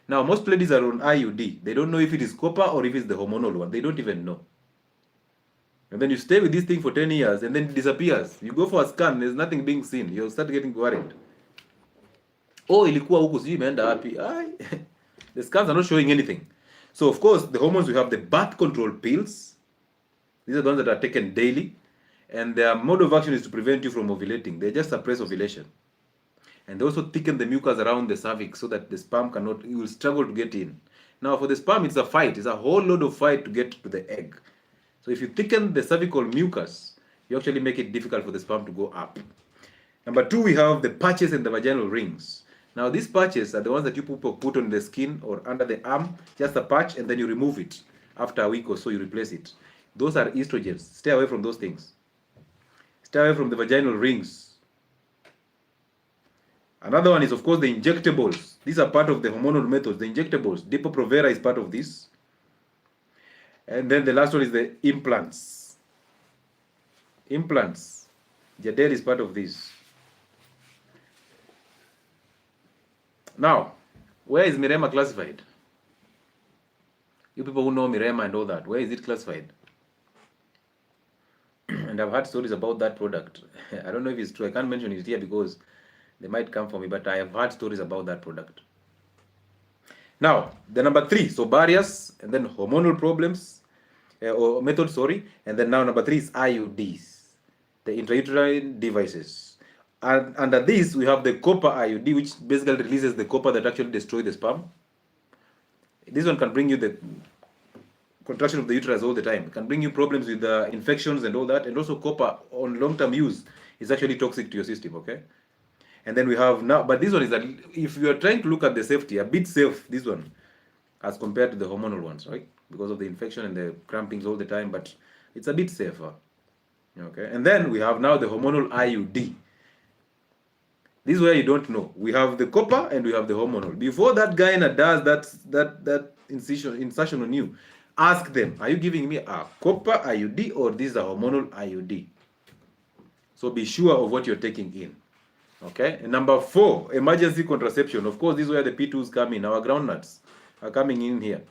Now, most ladies are on IUD. They don't know if it is copper or if it's the hormonal one. They don't even know. And then you stay with this thing for 10 years and then it disappears. You go for a scan, there's nothing being seen. You'll start getting worried. Oh, ilikuwa huku sijui imeenda wapi. The scans are not showing anything. So, of course, the hormones, we have the birth control pills. These are the ones that are taken daily. And their mode of action is to prevent you from ovulating. They just suppress ovulation. And they also thicken the mucus around the cervix so that the sperm you will struggle to get in. Now, for the sperm, it's a fight. It's a whole load of fight to get to the egg. So if you thicken the cervical mucus, you actually make it difficult for the sperm to go up. Number two, we have the patches and the vaginal rings. Now, these patches are the ones that you put on the skin or under the arm, just a patch, and then you remove it. After a week or so, you replace it. Those are estrogens. Stay away from those things. Stay away from the vaginal rings. Another one is, of course, the injectables. These are part of the hormonal methods. The injectables, Depo-Provera is part of this. And then the last one is the implants. Implants. Jadel is part of this. Now, where is Mirema classified? You people who know Mirema and all that, where is it classified? And I've heard stories about that product. I don't know if it's true. I can't mention it here because they might come for me, but I have heard stories about that product. Now, the number three, so barriers, and then hormonal problems, or methods, sorry, and then now number three is IUDs, the intrauterine devices. And under this, we have the copper IUD, which basically releases the copper that actually destroys the sperm. This one can bring you the contraction of the uterus all the time. It can bring you problems with the infections and all that. And also copper on long-term use is actually toxic to your system, okay? And then we have now, but this one is that if you are trying to look at the safety, a bit safe, this one, as compared to the hormonal ones, right? Because of the infection and the crampings all the time, but it's a bit safer, okay? And then we have now the hormonal IUD. This is where you don't know. We have the copper and we have the hormonal. Before that guy does that insertion on you, ask them, are you giving me a copper IUD or this is a hormonal IUD? So be sure of what you're taking in. Okay. And number four, emergency contraception. Of course, this is where the P2s come in. Our groundnuts are coming in here.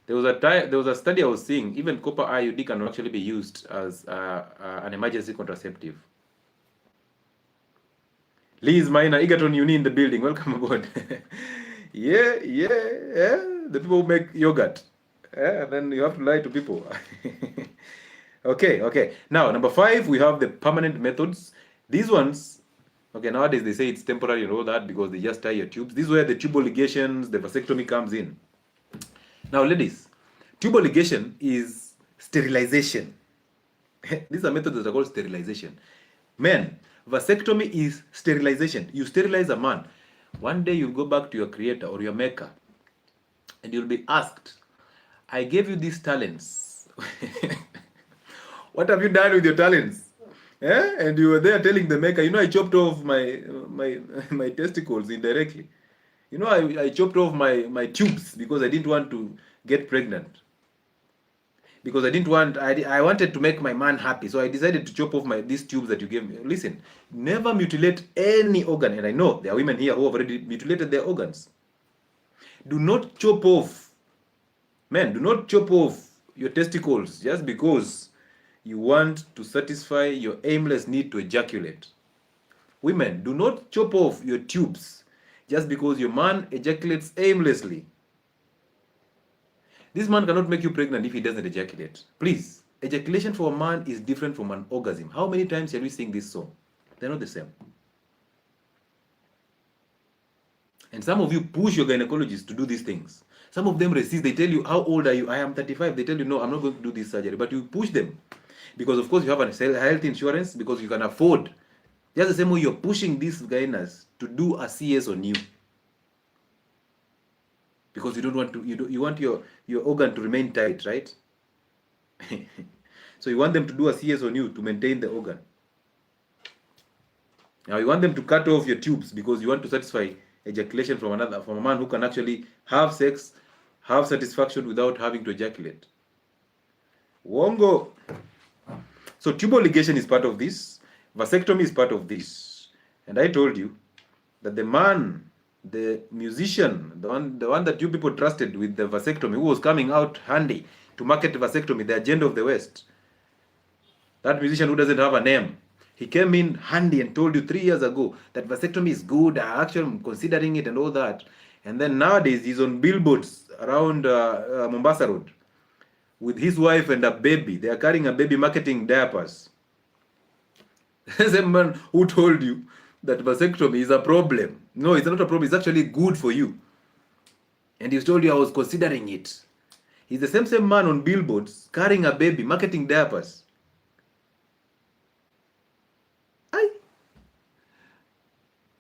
There was a study I was seeing. Even copper IUD can actually be used as an emergency contraceptive. Liz Minor, Egerton Uni in the building. Welcome aboard. Yeah. The people who make yogurt. And then you have to lie to people. Okay. Now, number 5, we have the permanent methods. These ones, okay, nowadays they say it's temporary and all that because they just tie your tubes. This is where the tubal ligations, the vasectomy comes in. Now, ladies, tubal ligation is sterilization. These are methods that are called sterilization. Men, vasectomy is sterilization. You sterilize a man. One day you'll go back to your creator or your maker and you'll be asked, I gave you these talents. What have you done with your talents? And you were there telling the maker, I chopped off my testicles indirectly. I chopped off my tubes because I didn't want to get pregnant. Because I wanted to make my man happy. So I decided to chop off these tubes that you gave me. Listen, never mutilate any organ. And I know there are women here who have already mutilated their organs. Do not chop off, men, do not chop off your testicles just because you want to satisfy your aimless need to ejaculate. Women, do not chop off your tubes just because your man ejaculates aimlessly. This man cannot make you pregnant if he doesn't ejaculate. Please, ejaculation for a man is different from an orgasm. How many times shall we sing this song? They're not the same. And some of you push your gynecologists to do these things. Some of them resist. They tell you, how old are you? I am 35. They tell you, no, I'm not going to do this surgery. But you push them. Because, of course, you have a health insurance. Because you can afford. Just the same way you're pushing these gynas to do a CS on you. Because you don't want to, you want your organ to remain tight, right? So you want them to do a CS on you to maintain the organ. Now you want them to cut off your tubes because you want to satisfy ejaculation from a man who can actually have sex, have satisfaction without having to ejaculate. Wongo. So tubal ligation is part of this. Vasectomy is part of this. And I told you that the man, the musician, the one that you people trusted with the vasectomy, who was coming out handy to market vasectomy, the agenda of the West, that musician who doesn't have a name, he came in handy and told you 3 years ago that vasectomy is good, I actually am considering it and all that. And then nowadays he's on billboards around Mombasa Road with his wife and a baby. They are carrying a baby marketing diapers. The same man who told you that vasectomy is a problem. No, it's not a problem. It's actually good for you. And he told you I was considering it. He's the same man on billboards carrying a baby, marketing diapers.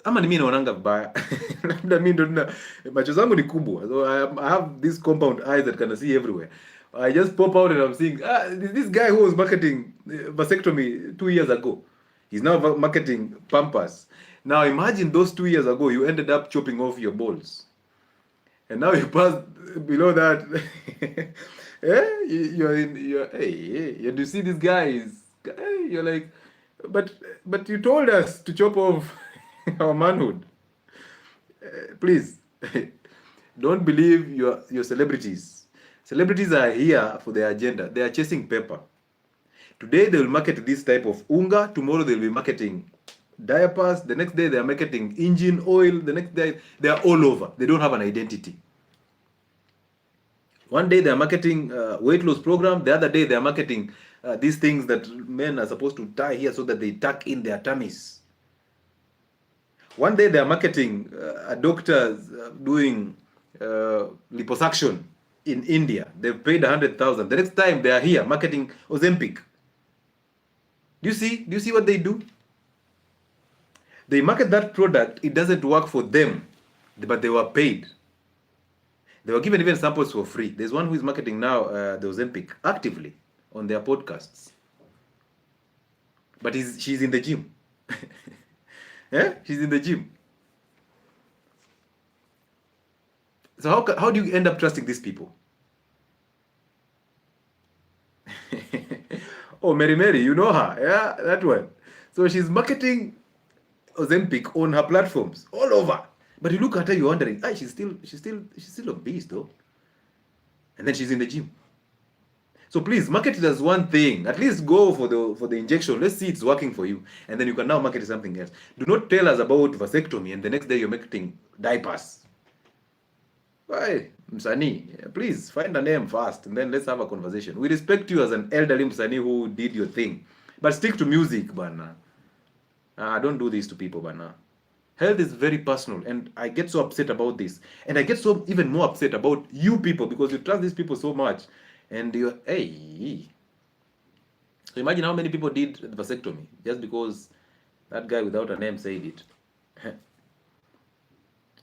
Ama ni mimi naonanga vibaya. Labda mimi ndo macho zangu ni kubwa. So I have these compound eyes that can see everywhere. I just pop out and I'm seeing, this guy who was marketing vasectomy 2 years ago, he's now marketing Pampers. Now imagine those 2 years ago, you ended up chopping off your balls. And now you pass below that. You see this guy you're like, but you told us to chop off our manhood. Please, don't believe your celebrities. Celebrities are here for their agenda. They are chasing paper. Today they will market this type of unga. Tomorrow they'll be marketing diapers. The next day they are marketing engine oil. The next day they are all over. They don't have an identity. One day they are marketing weight loss program. The other day they are marketing these things that men are supposed to tie here so that they tuck in their tummies. One day they are marketing a doctor doing liposuction in India. They've paid 100,000. The next time they are here marketing Ozempic. Do you see what they do? They market that product. It doesn't work for them, but they were paid. They were given even samples for free. There's one who is marketing now the Ozempic actively on their podcasts. But she's in the gym. She's in the gym. So how do you end up trusting these people? Oh, Mary, you know her. Yeah, that one. So she's marketing Ozempic on her platforms all over. But you look at her, you're wondering, she's still obese though. And then she's in the gym. So So please market it as one thing. At least go for the injection. Let's see it's working for you, and then you can now market it something else. Do not tell us about vasectomy and the next day you're marketing diapers. Why, Msani? Please find a name first, and then let's have a conversation. We respect you as an elderly Msani who did your thing, but stick to music, bana. Don't do this to people, bana. Health is very personal, and I get so upset about this, and I get so even more upset about you people because you trust these people so much, and you're hey. So imagine how many people did the vasectomy just because that guy without a name said it.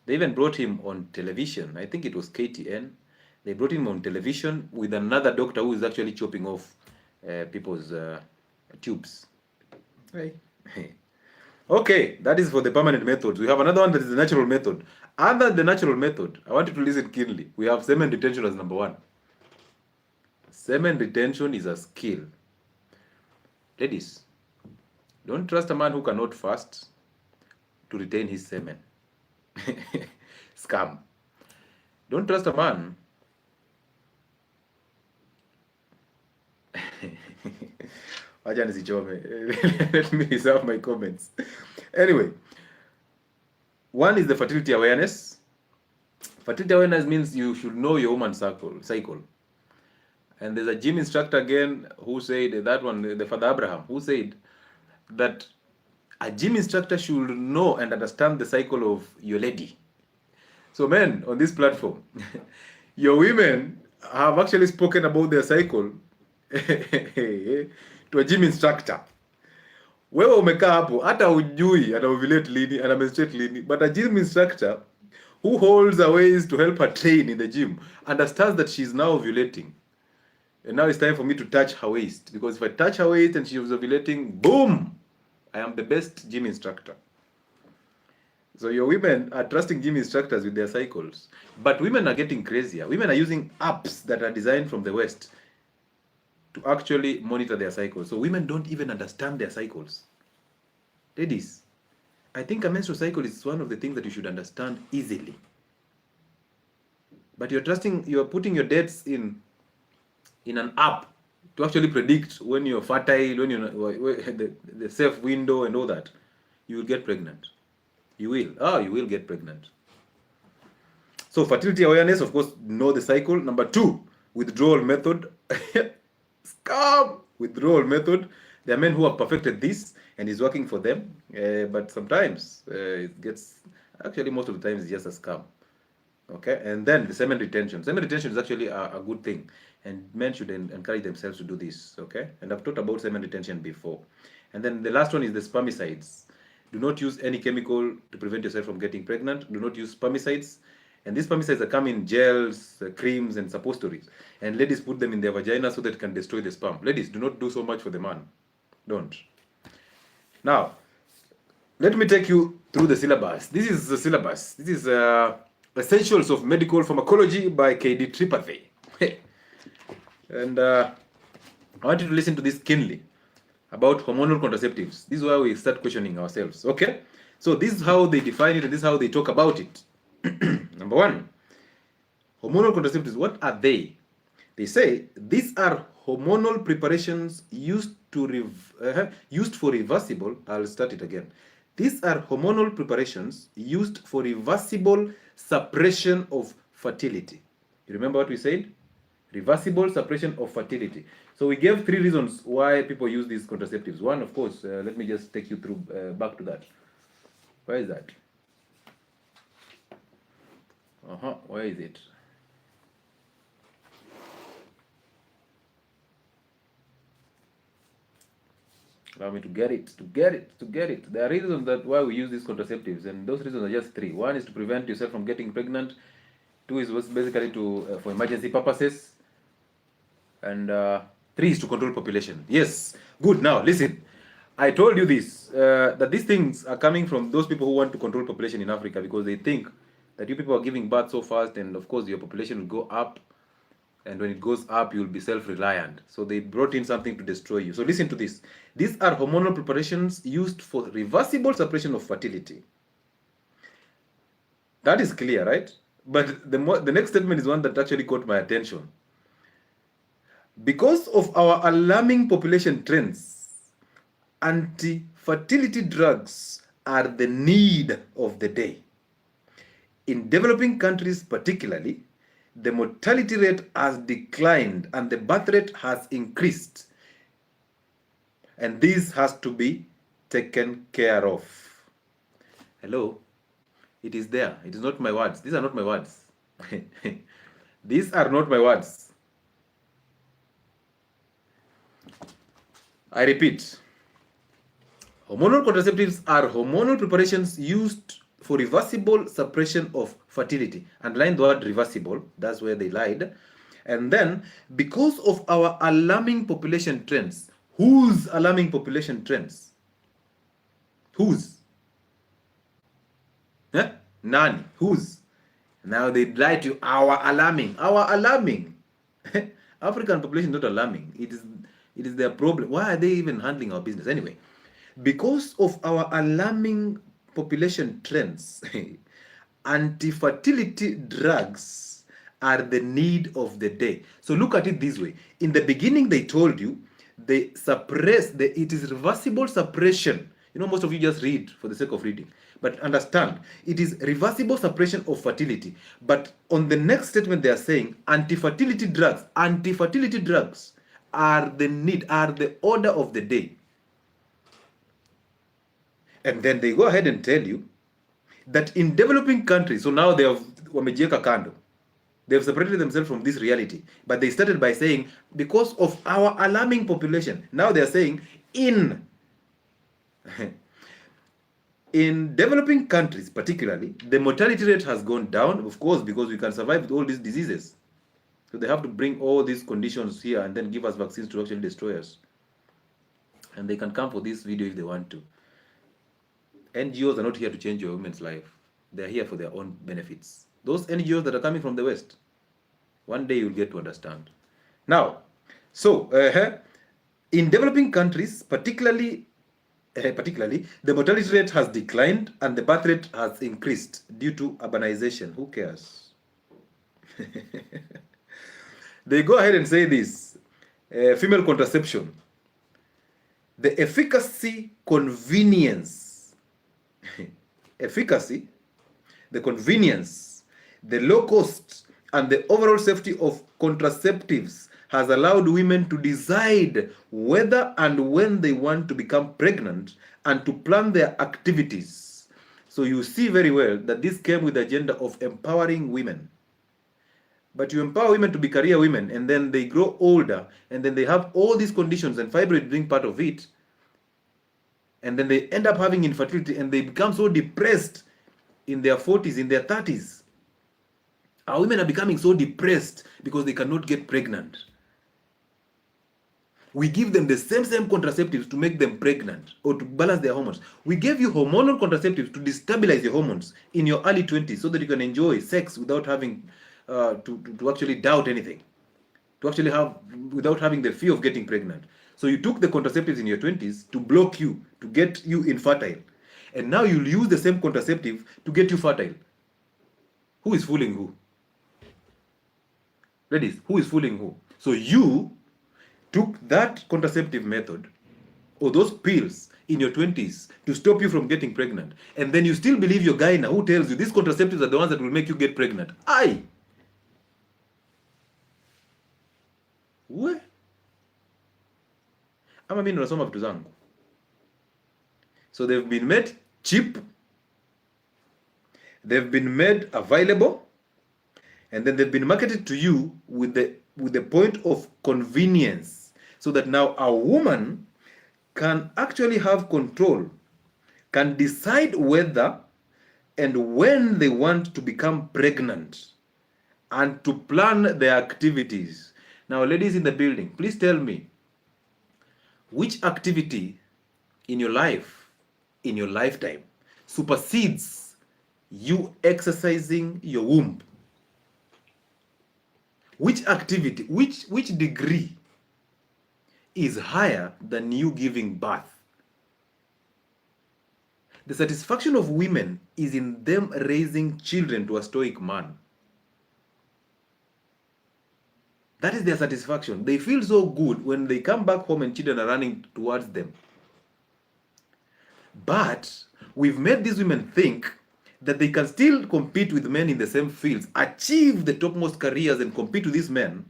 They even brought him on television. I think it was KTN. They brought him on television with another doctor who is actually chopping off people's tubes. Hey. Okay, that is for the permanent methods. We have another one that is the natural method. Under the natural method, I want you to listen keenly. We have semen retention as number one. Semen retention is a skill. Ladies, don't trust a man who cannot fast to retain his semen. Scam. Don't trust a man. Let me reserve my comments. Anyway, one is the fertility awareness. Fertility awareness means you should know your woman's cycle. And there's a gym instructor again who said, that one, the Father Abraham, who said that a gym instructor should know and understand the cycle of your lady. So men on this platform, your women have actually spoken about their cycle to a gym instructor. Wewe umekaa hapo hata hujui ana ovulate lini, ana menstruate lini, but a gym instructor who holds a ways to help her train in the gym understands that she's now ovulating. And now it's time for me to touch her waist, because if I touch her waist and she was ovulating, boom, I am the best gym instructor. So your women are trusting gym instructors with their cycles, but women are getting crazier. Women are using apps that are designed from the West to actually monitor their cycles. So women don't even understand their cycles. Ladies, I think a menstrual cycle is one of the things that you should understand easily. But you're putting your dates in an app to actually predict when you're fertile, when you're the safe window and all that. You will get pregnant. You will get pregnant. So fertility awareness, of course, know the cycle. Number two, withdrawal method. Scam! Withdrawal method. There are men who have perfected this and is working for them, but sometimes it gets, actually most of the time it's just a scam. Okay, and then the semen retention. Semen retention is actually a good thing, and men should encourage themselves to do this. Okay, and I've talked about semen retention before. And then the last one is the spermicides. Do not use any chemical to prevent yourself from getting pregnant. Do not use spermicides. And these spermicides are come in gels, creams, and suppositories. And ladies put them in their vagina so that it can destroy the sperm. Ladies, do not do so much for the man. Don't. Now, let me take you through the syllabus. This is the syllabus. This is Essentials of Medical Pharmacology by 𝐏𝐑𝐎𝐆𝐄𝐒. And I want you to listen to this keenly about hormonal contraceptives. This is where we start questioning ourselves. Okay? So this is how they define it, and this is how they talk about it. Number one, hormonal contraceptives. What are they? They say these are hormonal preparations used for reversible. I'll start it again. These are hormonal preparations used for reversible suppression of fertility. You remember what we said? Reversible suppression of fertility. So we gave 3 reasons why people use these contraceptives. One, of course, let me just take you through back to that. Where is that? Where is it? Allow me to get it. There are reasons that why we use these contraceptives, and those reasons are just 3. One is to prevent yourself from getting pregnant. 2 is basically to for emergency purposes, and 3 is to control population. Yes, good. Now listen, I told you this that these things are coming from those people who want to control population in Africa, because they think that you people are giving birth so fast, and of course your population will go up, and when it goes up, you'll be self-reliant. So they brought in something to destroy you. So listen to this. These are hormonal preparations used for reversible suppression of fertility. That is clear, right? But the next statement is one that actually caught my attention. Because of our alarming population trends, anti-fertility drugs are the need of the day. In developing countries particularly, the mortality rate has declined and the birth rate has increased. And this has to be taken care of. Hello? It is there. It is not my words. These are not my words. These are not my words. I repeat. Hormonal contraceptives are hormonal preparations used for reversible suppression of fertility. Underline the word reversible. That's where they lied. And then, because of our alarming population trends, whose alarming population trends? Whose? Huh? None. Whose? Now they lie to you. Our alarming. Our alarming. African population is not alarming. It is their problem. Why are they even handling our business? Anyway, because of our alarming population trends, anti-fertility drugs are the need of the day. So look at it this way. In the beginning, they told you they suppress it is reversible suppression. You know, most of you just read for the sake of reading. But understand, it is reversible suppression of fertility. But on the next statement, they are saying anti-fertility drugs are the need, are the order of the day. And then they go ahead and tell you that in developing countries, so now they have wamejieka kando. They have separated themselves from this reality. But they started by saying, because of our alarming population, now they are saying in developing countries particularly, the mortality rate has gone down, of course, because we can survive with all these diseases. So they have to bring all these conditions here and then give us vaccines to actually destroy us. And they can come for this video if they want to. NGOs are not here to change your women's life. They are here for their own benefits. Those NGOs that are coming from the West, one day you'll get to understand. Now, so in developing countries, particularly, the mortality rate has declined and the birth rate has increased due to urbanization. Who cares? They go ahead and say this, female contraception. The efficacy, convenience, efficacy, the convenience, the low cost, and the overall safety of contraceptives has allowed women to decide whether and when they want to become pregnant and to plan their activities. So you see very well that this came with the agenda of empowering women. But you empower women to be career women, and then they grow older, and then they have all these conditions, and fibroid being part of it, and then they end up having infertility, and they become so depressed in their 40s, in their 30s. Our women are becoming so depressed because they cannot get pregnant. We give them the same contraceptives to make them pregnant or to balance their hormones. We gave you hormonal contraceptives to destabilize your hormones in your early 20s so that you can enjoy sex without having to actually doubt anything, to actually have, without having the fear of getting pregnant. So you took the contraceptives in your 20s to block you, to get you infertile. And now you'll use the same contraceptive to get you fertile. Who is fooling who? Ladies, who is fooling who? So you took that contraceptive method or those pills in your 20s to stop you from getting pregnant. And then you still believe your guy now who tells you these contraceptives are the ones that will make you get pregnant. Aye. We? Ama mimi nasoma vitu zangu. So they've been made cheap. They've been made available. And then they've been marketed to you with the point of convenience. So that now a woman can actually have control, can decide whether and when they want to become pregnant and to plan their activities. Now, ladies in the building, please tell me, which activity in your life, in your lifetime, supersedes you exercising your womb? Which activity, which degree is higher than you giving birth? The satisfaction of women is in them raising children to a stoic man. That is their satisfaction. They feel so good when they come back home and children are running towards them. But we've made these women think that they can still compete with men in the same fields, achieve the topmost careers and compete with these men.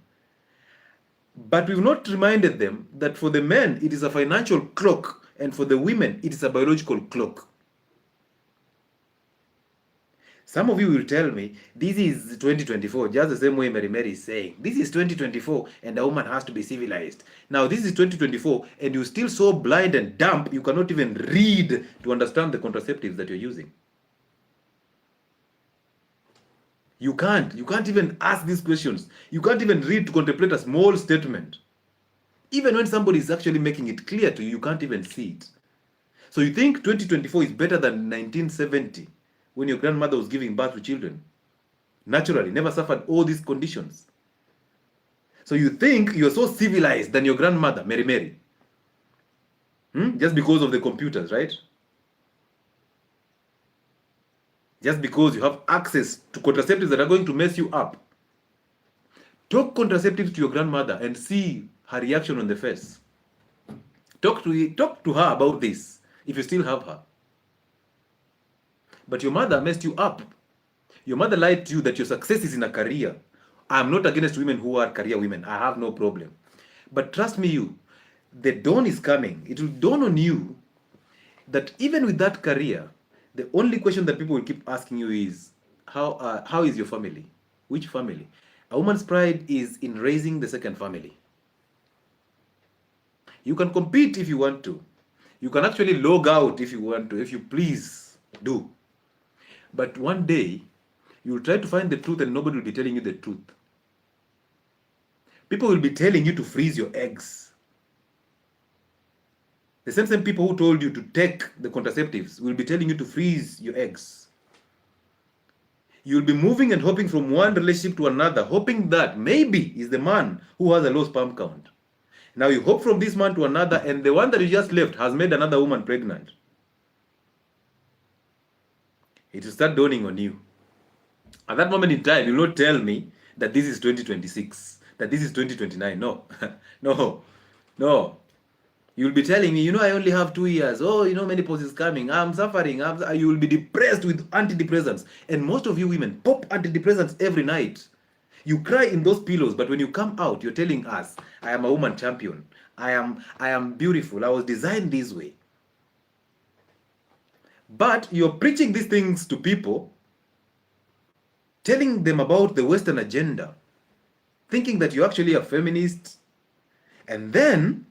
But we've not reminded them that for the men, it is a financial clock, and for the women, it is a biological clock. Some of you will tell me, this is 2024, just the same way Mary is saying. This is 2024, and a woman has to be civilized. Now, this is 2024, and you're still so blind and dumb, you cannot even read to understand the contraceptives that you're using. You can't even ask these questions. You can't even read to contemplate a small statement. Even when somebody is actually making it clear to you, you can't even see it. So you think 2024 is better than 1970, when your grandmother was giving birth to children? Naturally, never suffered all these conditions. So you think you're so civilized than your grandmother, Mary. Just because of the computers, right? Just because you have access to contraceptives that are going to mess you up. Talk contraceptives to your grandmother and see her reaction on the face. Talk to her about this, if you still have her. But your mother messed you up. Your mother lied to you that your success is in a career. I'm not against women who are career women. I have no problem. But trust me, the dawn is coming. It will dawn on you that even with that career, the only question that people will keep asking you is, how is your family? Which family? A woman's pride is in raising the second family. You can compete if you want to. You can actually log out if you want to, if you please do. But one day, you will try to find the truth and nobody will be telling you the truth. People will be telling you to freeze your eggs. The same people who told you to take the contraceptives will be telling you to freeze your eggs. You'll be moving and hopping from one relationship to another, hoping that maybe is the man who has a low sperm count. Now you hop from this man to another, and the one that you just left has made another woman pregnant. It will start dawning on you. At that moment in time, you will not tell me that this is 2026, that this is 2029. No, no. You'll be telling me, I only have 2 years. Oh, menopause is coming. I'm suffering. You will be depressed with antidepressants. And most of you women pop antidepressants every night. You cry in those pillows, but when you come out, you're telling us, I am a woman champion. I am beautiful. I was designed this way. But you're preaching these things to people, telling them about the Western agenda, thinking that you're actually a feminist, and then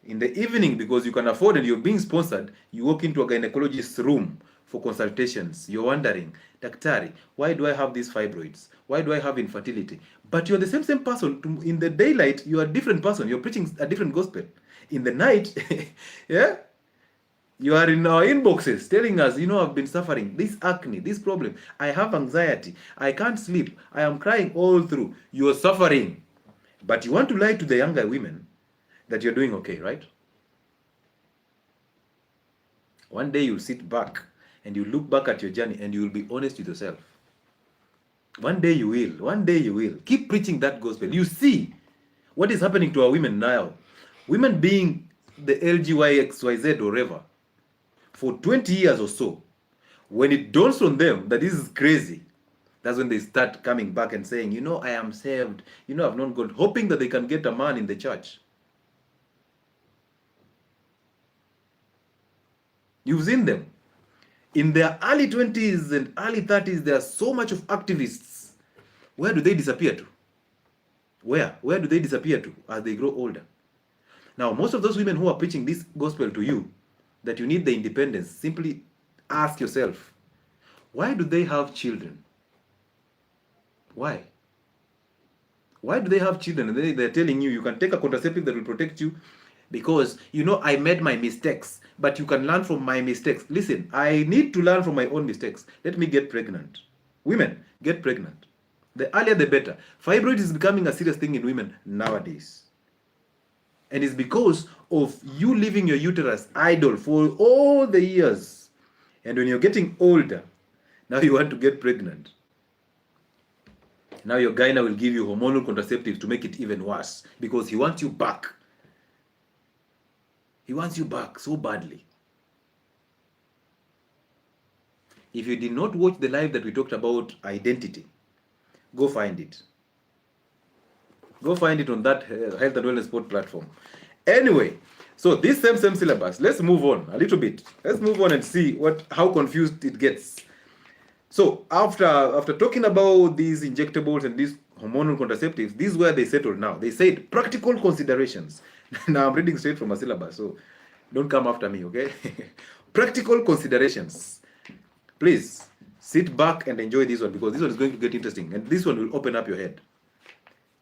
in the evening, because you can afford and you're being sponsored, you walk into a gynecologist's room for consultations. You're wondering, Daktari, why do I have these fibroids? Why do I have infertility? But you're the same person. In the daylight, you're a different person. You're preaching a different gospel. In the night, yeah, you are in our inboxes telling us, I've been suffering this acne, this problem. I have anxiety. I can't sleep. I am crying all through. You're suffering. But you want to lie to the younger women that you're doing okay, right? One day you'll sit back and you look back at your journey and you will be honest with yourself. One day you will. One day you will. Keep preaching that gospel. You see what is happening to our women now. Women being the LGYXYZ or whatever for 20 years or so. When it dawns on them that this is crazy, that's when they start coming back and saying, I am saved. I've known God, hoping that they can get a man in the church. You've seen them. In their early 20s and early 30s, there are so much of activists. Where do they disappear to? Where do they disappear to as they grow older? Now, most of those women who are preaching this gospel to you, that you need the independence, simply ask yourself, why do they have children? Why? Why do they have children? And they're telling you can take a contraceptive that will protect you because, I made my mistakes, but you can learn from my mistakes. Listen, I need to learn from my own mistakes. Let me get pregnant. Women, get pregnant. The earlier, the better. Fibroid is becoming a serious thing in women nowadays. And it's because of you leaving your uterus idle for all the years. And when you're getting older, now you want to get pregnant. Now your gyna will give you hormonal contraceptives to make it even worse because he wants you back. He wants you back so badly. If you did not watch the live that we talked about identity, go find it. Go find it on that Health and Wellness Sport platform. Anyway, so this same syllabus, let's move on a little bit. Let's move on and see how confused it gets. So after talking about these injectables and these hormonal contraceptives, this is where they settled now. They said practical considerations. Now I'm reading straight from a syllabus, so don't come after me, okay? Practical considerations. Please sit back and enjoy this one because this one is going to get interesting and this one will open up your head.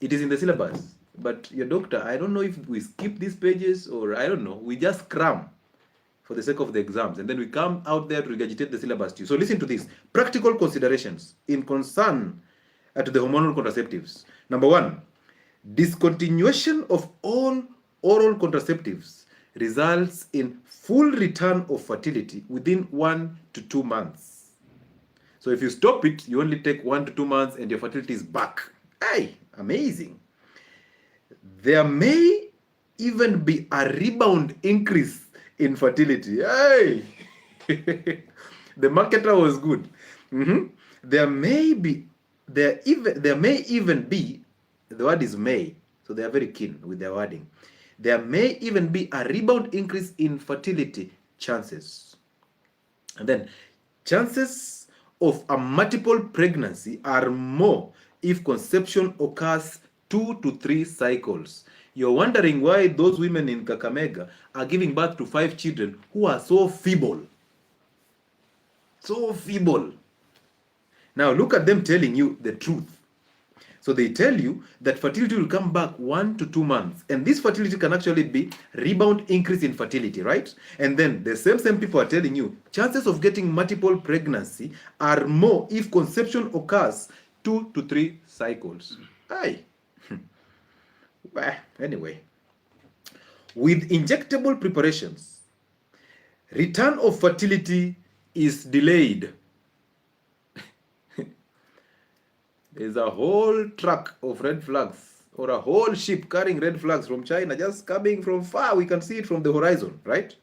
It is in the syllabus, but your doctor, I don't know if we skip these pages or I don't know, we just cram for the sake of the exams and then we come out there to regurgitate the syllabus to you. So listen to this. Practical considerations in concern to the hormonal contraceptives. Number 1, discontinuation of all oral contraceptives results in full return of fertility within 1 to 2 months. So if you stop it, you only take 1 to 2 months and your fertility is back. Hey, amazing. There may even be a rebound increase in fertility. Hey, the marketer was good. There may even be, the word is may, so they are very keen with their wording. There may even be a rebound increase in fertility chances. And then chances of a multiple pregnancy are more if conception occurs 2 to 3 cycles. You're wondering why those women in Kakamega are giving birth to 5 children who are so feeble. So feeble. Now look at them telling you the truth. So they tell you that fertility will come back 1 to 2 months. And this fertility can actually be rebound increase in fertility, right? And then the same people are telling you chances of getting multiple pregnancy are more if conception occurs 2 to 3 cycles. Aye. Well, anyway, with injectable preparations, return of fertility is delayed. There's a whole truck of red flags or a whole ship carrying red flags from China just coming from far. We can see it from the horizon, right?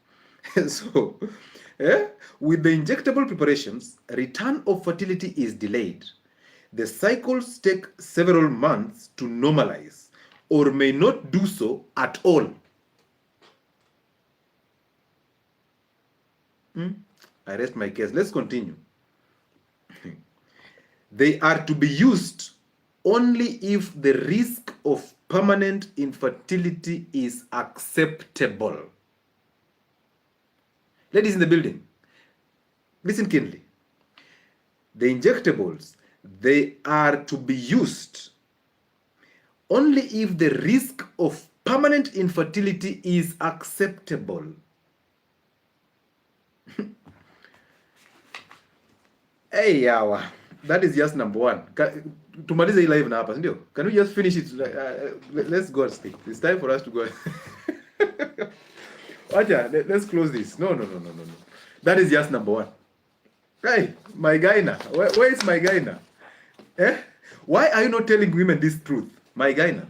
So, with the injectable preparations, return of fertility is delayed. The cycles take several months to normalize or may not do so at all. I rest my case. Let's continue. They are to be used only if the risk of permanent infertility is acceptable. Ladies in the building, listen keenly. The injectables, they are to be used only if the risk of permanent infertility is acceptable. Hey, yawa. That is just number 1. Tumalize hii live na hapa, ndio? Can we just finish it? Let's go and sleep. It's time for us to go. Let's close this. No. That is just number 1. Hey, my gyna. Where is my gyna? Why are you not telling women this truth? My gyna.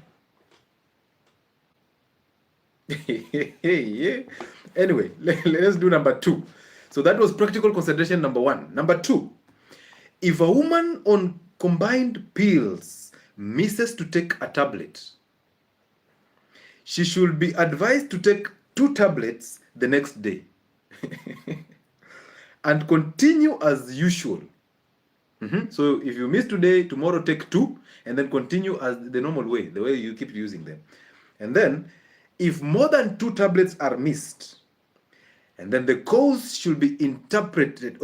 Anyway, let's do number 2. So that was practical consideration number 1. Number 2, if a woman on combined pills misses to take a tablet, she should be advised to take 2 tablets the next day and continue as usual. So if you miss today, tomorrow take 2 and then continue as the normal way, the way you keep using them. And then if more than 2 tablets are missed, and then the cause should be interrupted.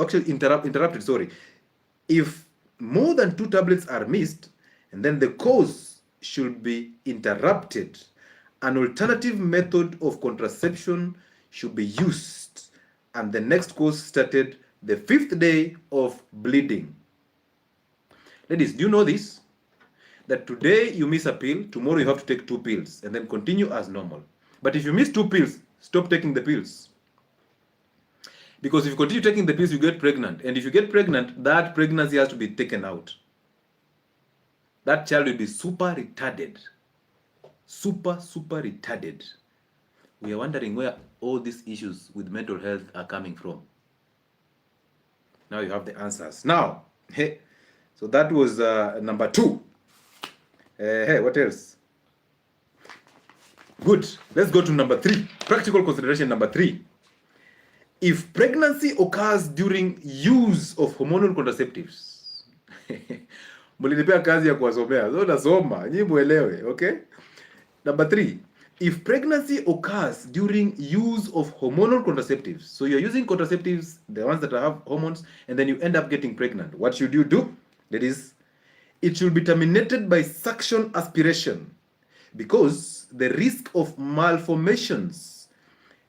If more than 2 tablets are missed, and then the cause should be interrupted, an alternative method of contraception should be used, and the next course started the 5th day of bleeding. Ladies, do you know this? That today you miss a pill, tomorrow you have to take 2 pills, and then continue as normal. But if you miss 2 pills, stop taking the pills. Because if you continue taking the pills, you get pregnant. And if you get pregnant, that pregnancy has to be taken out. that child will be super retarded. Super retarded. We are wondering where all these issues with mental health are coming from. Now you have the answers. Now, hey, so that was number 2. Hey, what else? Good. Let's go to number 3. Practical consideration number 3. If pregnancy occurs during use of hormonal contraceptives. Mlinipea kazi ya kuwasomea. So nasoma, nyinyi muelewe, okay? Number 3. If pregnancy occurs during use of hormonal contraceptives, so you're using contraceptives, the ones that have hormones, and then you end up getting pregnant, what should you do? That is, it should be terminated by suction aspiration, because the risk of malformations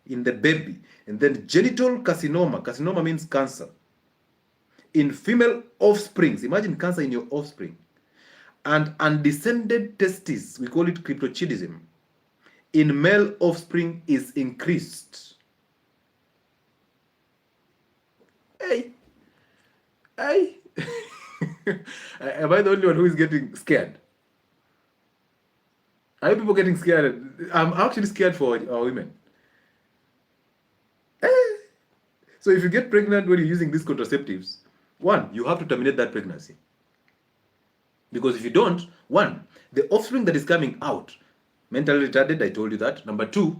in the baby, and then genital carcinoma, carcinoma means cancer, in female offsprings, imagine cancer in your offspring, and undescended testes, we call it cryptorchidism, in male offspring is increased. Hey. Am I the only one who is getting scared? Are you people getting scared? I'm actually scared for our women. So if you get pregnant when you're using these contraceptives, 1, you have to terminate that pregnancy. Because if you don't, 1, the offspring that is coming out, mentally retarded, I told you that. Number 2,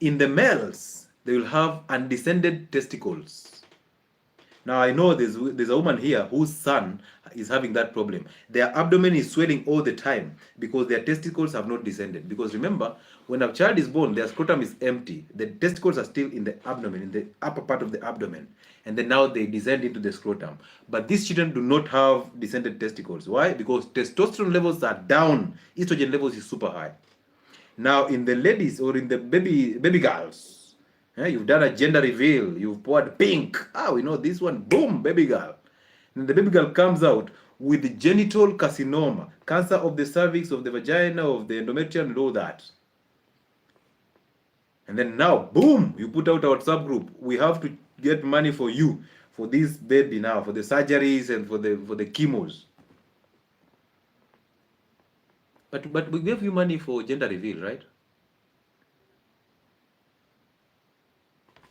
in the males, they will have undescended testicles. Now I know there's a woman here whose son is having that problem. Their abdomen is swelling all the time because their testicles have not descended. Because remember, when a child is born, their scrotum is empty. The testicles are still in the abdomen, in the upper part of the abdomen. And then now they descend into the scrotum. But these children do not have descended testicles. Why? Because testosterone levels are down. Estrogen levels is super high. Now in the ladies or in the baby girls, you've done a gender reveal, you've poured pink. We know this one, boom, baby girl. And the baby girl comes out with genital carcinoma, cancer of the cervix, of the vagina, of the endometrium, and all that. And then now, boom, you put out our subgroup. We have to get money for you, for this baby now, for the surgeries and for the chemos. But we gave you money for gender reveal, right?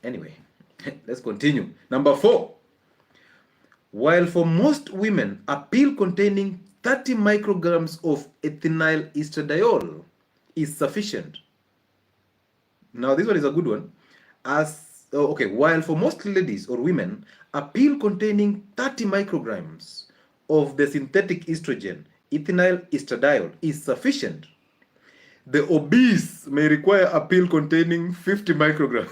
Anyway, let's continue. Number 4. While for most women, a pill containing 30 micrograms of ethinyl estradiol is sufficient. Now, this one is a good one. While for most ladies or women, a pill containing 30 micrograms of the synthetic estrogen, ethinyl estradiol, is sufficient, the obese may require a pill containing 50 micrograms.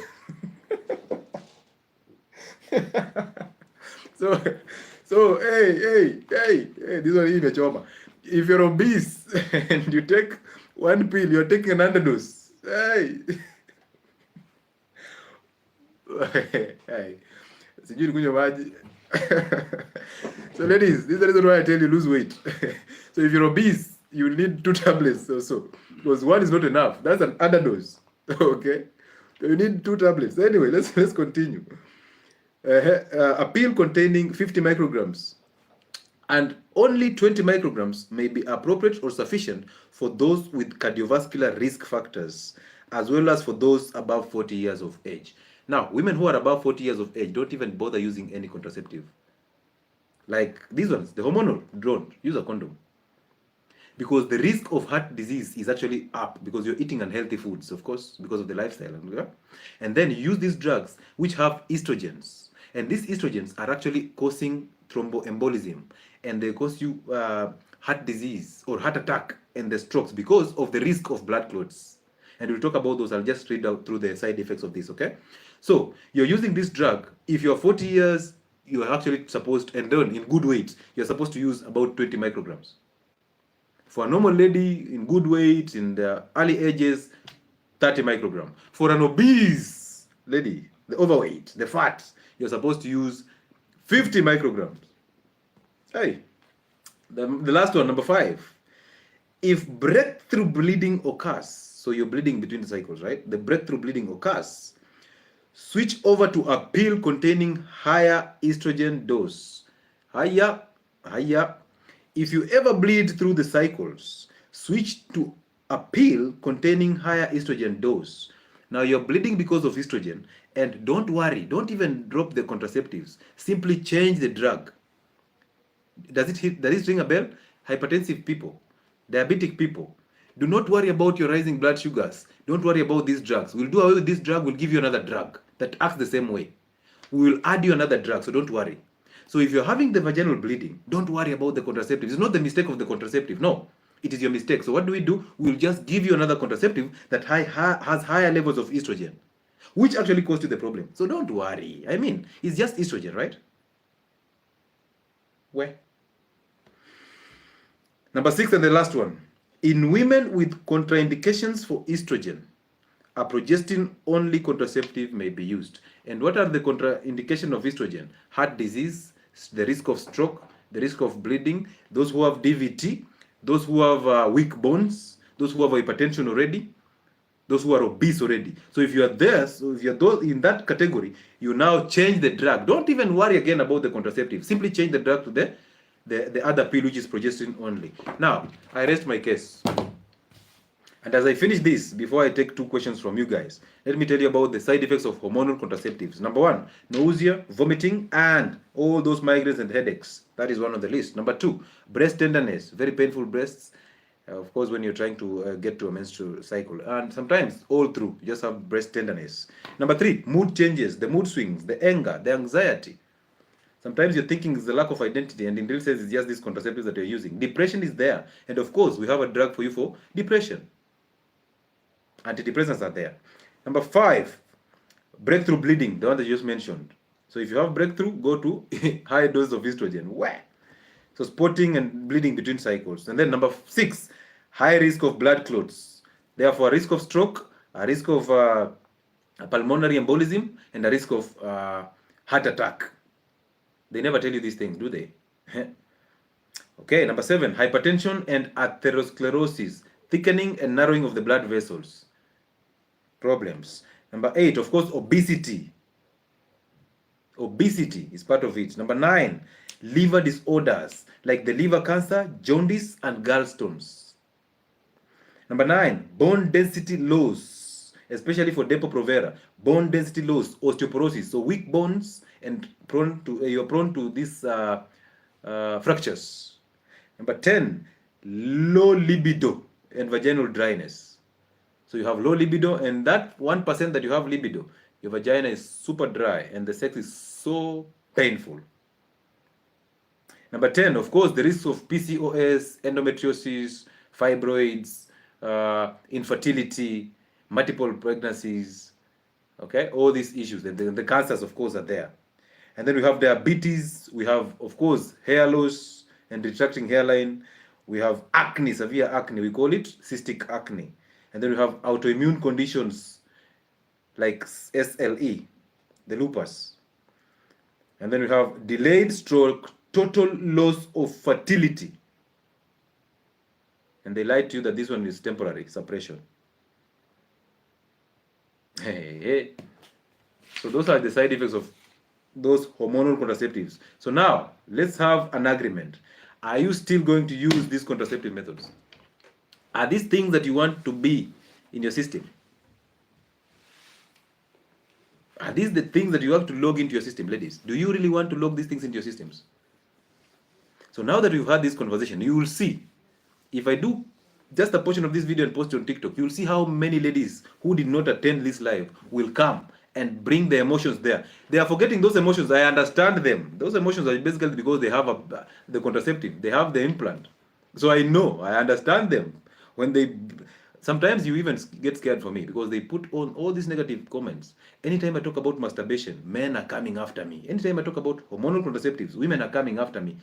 So hey, this one is imechoma. If you're obese and you take one pill, you're taking an underdose. Hey. Sijui nikunywa maji. So ladies, this is the reason why I tell you lose weight. So if you're obese, you need 2 tablets or so. Because 1 is not enough. That's an underdose. Okay? So you need 2 tablets. Anyway, let's continue. A pill containing 50 micrograms and only 20 micrograms may be appropriate or sufficient for those with cardiovascular risk factors, as well as for those above 40 years of age. Now, women who are above 40 years of age don't even bother using any contraceptive. Like these ones, the hormonal, don't use a condom. Because the risk of heart disease is actually up because you're eating unhealthy foods, of course, because of the lifestyle. And then you use these drugs which have estrogens. And these estrogens are actually causing thromboembolism. And they cause you heart disease or heart attack and the strokes because of the risk of blood clots. And we'll talk about those. I'll just read out through the side effects of this, okay? So you're using this drug. If you're 40 years, you're actually supposed, and then in good weight, you're supposed to use about 20 micrograms. For a normal lady in good weight, in the early ages, 30 micrograms. For an obese lady, the overweight, the fat, you're supposed to use 50 micrograms. Hey, the last one, number 5. If breakthrough bleeding occurs, so you're bleeding between the cycles, right? The breakthrough bleeding occurs, switch over to a pill containing higher estrogen dose. Higher. If you ever bleed through the cycles, switch to a pill containing higher estrogen dose. Now you're bleeding because of estrogen, and don't worry, don't even drop the contraceptives. Simply change the drug. Does it ring a bell? Hypertensive people, diabetic people, do not worry about your rising blood sugars. Don't worry about these drugs. We'll do away with this drug, we'll give you another drug that acts the same way. We will add you another drug, so don't worry. So if you're having the vaginal bleeding, don't worry about the contraceptive. It's not the mistake of the contraceptive. No, it is your mistake. So what do? We'll just give you another contraceptive that has higher levels of estrogen, which actually caused you the problem. So don't worry. I mean, it's just estrogen, right? Where? Number 6 and the last one. In women with contraindications for estrogen, a progestin-only contraceptive may be used. And what are the contraindications of estrogen? Heart disease, the risk of stroke, the risk of bleeding, those who have DVT, those who have weak bones, those who have hypertension already, those who are obese already. So if you are there, so if you're in that category, you now change the drug. Don't even worry again about the contraceptive. Simply change the drug to the other pill, which is progestin only. Now, I rest my case. And as I finish this, before I take 2 questions from you guys, let me tell you about the side effects of hormonal contraceptives. Number 1, nausea, vomiting, and all those migraines and headaches. That is one on the list. Number 2, breast tenderness, very painful breasts. Of course, when you're trying to get to a menstrual cycle. And sometimes all through, you just have breast tenderness. Number 3, mood changes, the mood swings, the anger, the anxiety. Sometimes you're thinking it's the lack of identity, and in real sense, it's just these contraceptives that you're using. Depression is there. And of course, we have a drug for you for depression. Antidepressants are there. Number 5, breakthrough bleeding, the one that you just mentioned. So if you have breakthrough, go to high dose of estrogen. Where? So spotting and bleeding between cycles. And then number 6, high risk of blood clots. Therefore, a risk of stroke, a risk of pulmonary embolism, and a risk of heart attack. They never tell you these things, do they? Okay, number 7, hypertension and atherosclerosis, thickening and narrowing of the blood vessels. Problems. Number 8, of course, obesity. Obesity is part of it. Number 9, liver disorders like the liver cancer, jaundice, and gallstones. Number 9, bone density loss, especially for Depo-Provera. Bone density loss, osteoporosis. So weak bones and you're prone to these fractures. Number 10, low libido and vaginal dryness. So you have low libido, and that 1% that you have libido, your vagina is super dry and the sex is so painful. Number 10, of course, the risks of PCOS, endometriosis, fibroids, infertility, multiple pregnancies, okay, all these issues. The cancers, of course, are there. And then we have diabetes, we have, of course, hair loss and retracting hairline. We have acne, severe acne, we call it cystic acne. And then we have autoimmune conditions like SLE, the lupus. And then we have delayed stroke, total loss of fertility. And they lied to you that this one is temporary suppression. Hey. So those are the side effects of those hormonal contraceptives. So now, let's have an agreement. Are you still going to use these contraceptive methods? Are these things that you want to be in your system? Are these the things that you have to log into your system, ladies? Do you really want to log these things into your systems? So now that we've had this conversation, you will see, if I do just a portion of this video and post it on TikTok, you'll see how many ladies who did not attend this live will come and bring their emotions there. They are forgetting those emotions. I understand them. Those emotions are basically because they have the contraceptive. They have the implant. So I know, I understand them. When they, sometimes you even get scared for me because they put on all these negative comments. Anytime I talk about masturbation, men are coming after me. Anytime I talk about hormonal contraceptives, women are coming after me.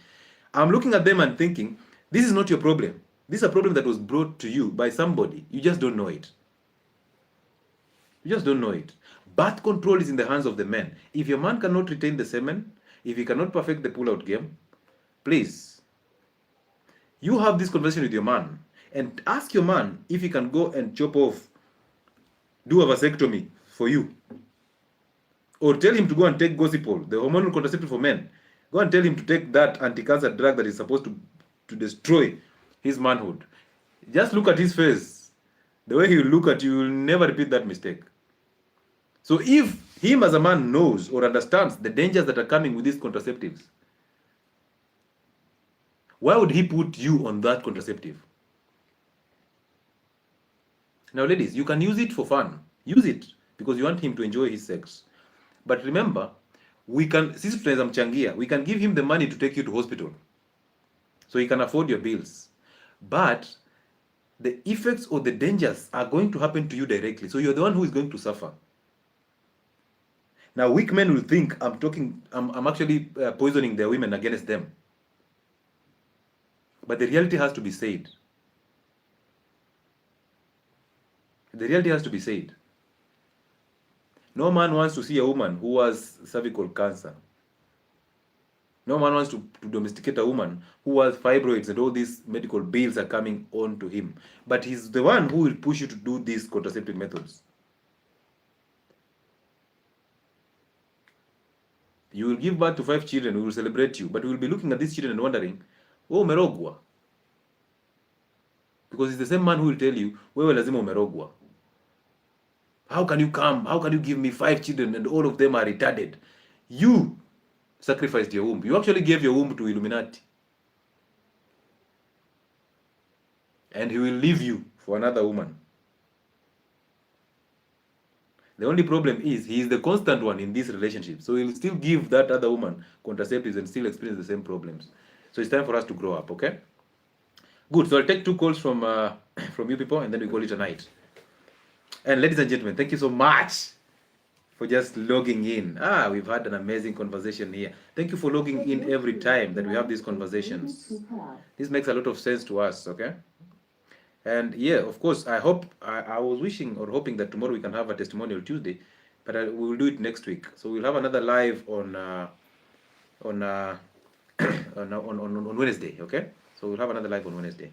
I'm looking at them and thinking, this is not your problem. This is a problem that was brought to you by somebody. You just don't know it. You just don't know it. Birth control is in the hands of the men. If your man cannot retain the semen, if he cannot perfect the pull-out game, please, you have this conversation with your man and ask your man if he can go and chop off, do a vasectomy for you. Or tell him to go and take Gossipol, the hormonal contraceptive for men. Go and tell him to take that anti-cancer drug that is supposed to to destroy his manhood. Just look at his face. The way he will look at you, will never repeat that mistake. So if him as a man knows or understands the dangers that are coming with these contraceptives, why would he put you on that contraceptive? Now, ladies, you can use it for fun. Use it because you want him to enjoy his sex. But remember, we can give him the money to take you to hospital so he can afford your bills. But the effects or the dangers are going to happen to you directly. So you're the one who is going to suffer. Now, weak men will think I'm actually poisoning their women against them. But the reality has to be said. The reality has to be said. No man wants to see a woman who has cervical cancer. No man wants to domesticate a woman who has fibroids and all these medical bills are coming on to him. But he's the one who will push you to do these contraceptive methods. You will give birth to 5 children, we will celebrate you, but we will be looking at these children and wondering, oh, umerogwa. Because it's the same man who will tell you, wewe lazima umerogwa. How can you come? How can you give me 5 children and all of them are retarded? You sacrificed your womb. You actually gave your womb to Illuminati. And he will leave you for another woman. The only problem is he is the constant one in this relationship. So he'll still give that other woman contraceptives and still experience the same problems. So it's time for us to grow up, okay? Good. So I'll take 2 calls from you people and then we call it a night. And ladies and gentlemen, thank you so much for just logging in. We've had an amazing conversation here. Thank you for logging in every time that we have these conversations. This makes a lot of sense to us, okay? And yeah, of course, I was wishing or hoping that tomorrow we can have a testimonial Tuesday, but we will do it next week. So we'll have another live on Wednesday, okay? So we'll have another live on Wednesday.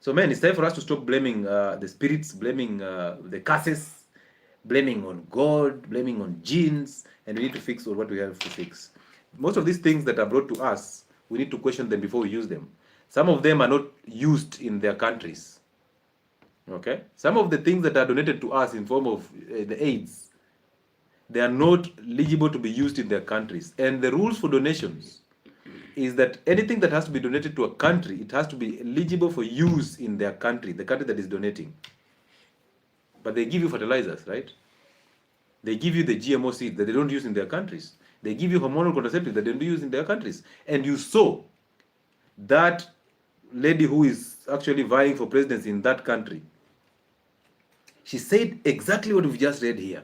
So man, it's time for us to stop blaming the spirits, blaming the curses, blaming on God, blaming on genes, and we need to fix what we have to fix. Most of these things that are brought to us, we need to question them before we use them. Some of them are not used in their countries. Okay? Some of the things that are donated to us in form of the AIDS, they are not eligible to be used in their countries. And the rules for donations is that anything that has to be donated to a country, it has to be eligible for use in their country, the country that is donating. But they give you fertilizers, right? They give you the GMO seeds that they don't use in their countries. They give you hormonal contraceptives that they don't use in their countries. And you saw that lady who is actually vying for presidency in that country. She said exactly what we've just read here.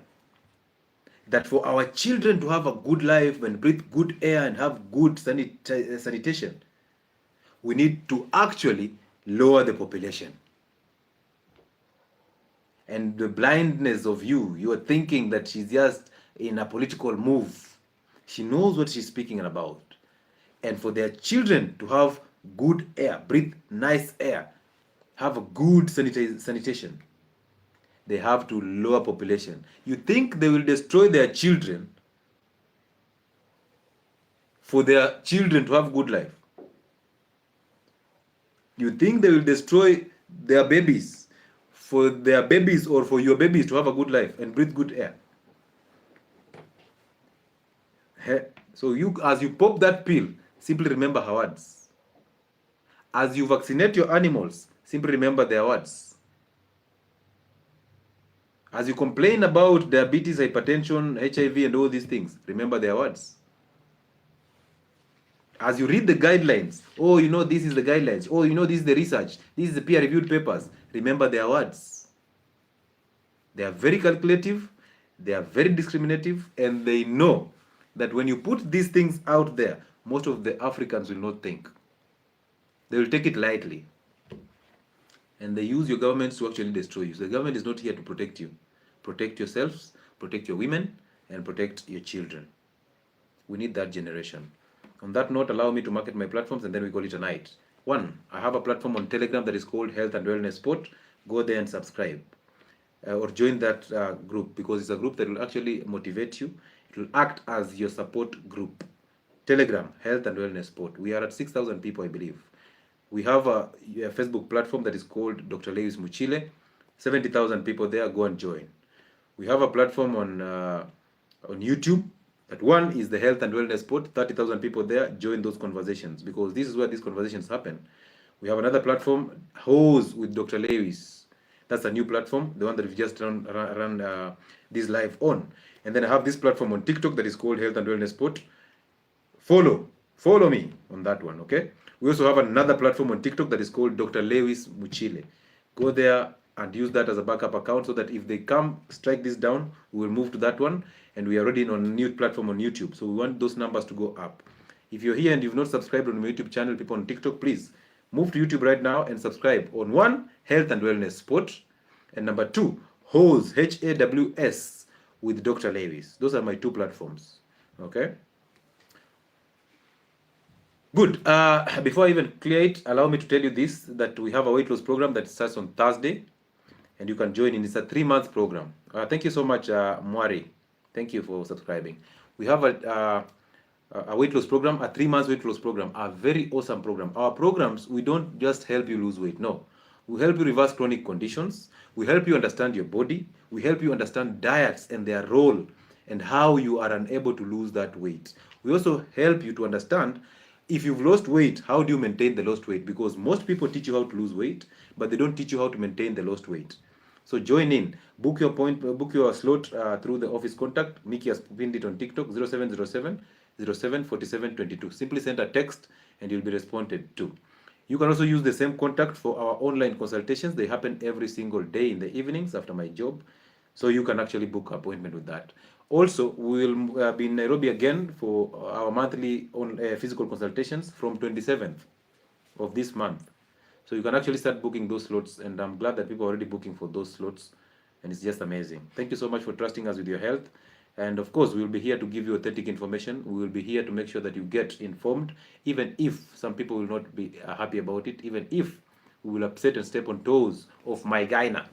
That for our children to have a good life and breathe good air and have good sanitation, we need to actually lower the population. And the blindness of you are thinking that she's just in a political move. She knows what she's speaking about. And for their children to have good air, breathe nice air, have a good sanitation, they have to lower population. You think they will destroy their children for their children to have good life? You think they will destroy their babies for their babies or for your babies to have a good life and breathe good air? So as you pop that pill, simply remember her words. As you vaccinate your animals, simply remember their words. As you complain about diabetes, hypertension, HIV, and all these things, remember their words. As you read the guidelines, oh, you know, this is the guidelines. Oh, you know, this is the research. This is the peer-reviewed papers. Remember their words. They are very calculative. They are very discriminative. And they know that when you put these things out there, most of the Africans will not think. They will take it lightly. And they use your governments to actually destroy you. So the government is not here to protect you. Protect yourselves, protect your women, and protect your children. We need that generation. On that note, allow me to market my platforms and then we call it a night. 1, I have a platform on Telegram that is called Health and Wellness Sport. Go there and subscribe. Or join that group, because it's a group that will actually motivate you. It will act as your support group. Telegram, Health and Wellness Sport. We are at 6,000 people, I believe. We have a Facebook platform that is called Dr. Lewis Muchile. 70,000 people there. Go and join. We have a platform on YouTube. That one is the Health and Wellness Pod. 30,000 people there. Join those conversations, because this is where these conversations happen. We have another platform, Hose with Dr. Lewis. That's a new platform, the one that we just run this live on. And then I have this platform on TikTok that is called Health and Wellness Pod. Follow me on that one, okay? We also have another platform on TikTok that is called Dr. Lewis Muchile. Go there and use that as a backup account, so that if they come strike this down, we will move to that one. And we are already on a new platform on YouTube, so we want those numbers to go up. If you're here and you've not subscribed on my YouTube channel, people on TikTok, please move to YouTube right now and subscribe on one, Health and Wellness Spot, and number two, HAWS, HAWS with Dr. Lewis. Those are my two platforms. Okay. Good. Before I even clear it, allow me to tell you this, that we have a weight loss program that starts on Thursday, and you can join in. It's a 3-month program. Thank you so much, Mwari. Thank you for subscribing. We have a weight loss program, a 3-month weight loss program, a very awesome program. Our programs, we don't just help you lose weight. No. We help you reverse chronic conditions. We help you understand your body. We help you understand diets and their role and how you are unable to lose that weight. We also help you to understand, if you've lost weight, how do you maintain the lost weight? Because most people teach you how to lose weight, but they don't teach you how to maintain the lost weight. So join in, book your slot through the office contact. Mickey has pinned it on TikTok, 0707 074722. Simply send a text and you'll be responded to. You can also use the same contact for our online consultations. They happen every single day in the evenings after my job. So you can actually book an appointment with that. Also, we will be in Nairobi again for our monthly physical consultations from 27th of this month. So you can actually start booking those slots, and I'm glad that people are already booking for those slots, and it's just amazing. Thank you so much for trusting us with your health. And of course, we will be here to give you authentic information. We will be here to make sure that you get informed, even if some people will not be happy about it, even if we will upset and step on toes of my gyna.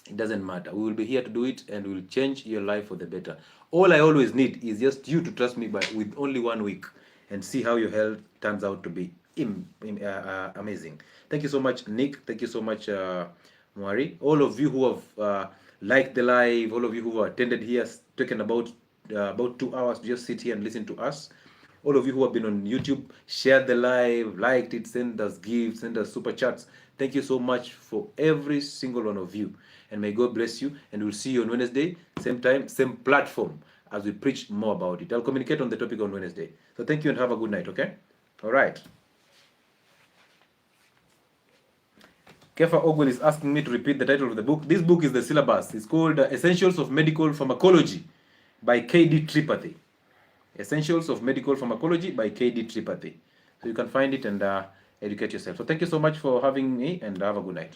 It doesn't matter. We will be here to do it, and we will change your life for the better. All I always need is just you to trust me with only 1 week, and see how your health turns out to be amazing. Thank you so much, Nick. Thank you so much, Mwari. All of you who have liked the live, all of you who have attended here, taken about 2 hours to just sit here and listen to us. All of you who have been on YouTube, shared the live, liked it, send us gifts, send us super chats. Thank you so much for every single one of you. And may God bless you. And we'll see you on Wednesday, same time, same platform, as we preach more about it. I'll communicate on the topic on Wednesday. So thank you and have a good night, okay? All right. Kefa Ogwell is asking me to repeat the title of the book. This book is the syllabus. It's called Essentials of Medical Pharmacology by K.D. Tripathi. Essentials of Medical Pharmacology by K.D. Tripathi. So you can find it and educate yourself. So thank you so much for having me, and have a good night.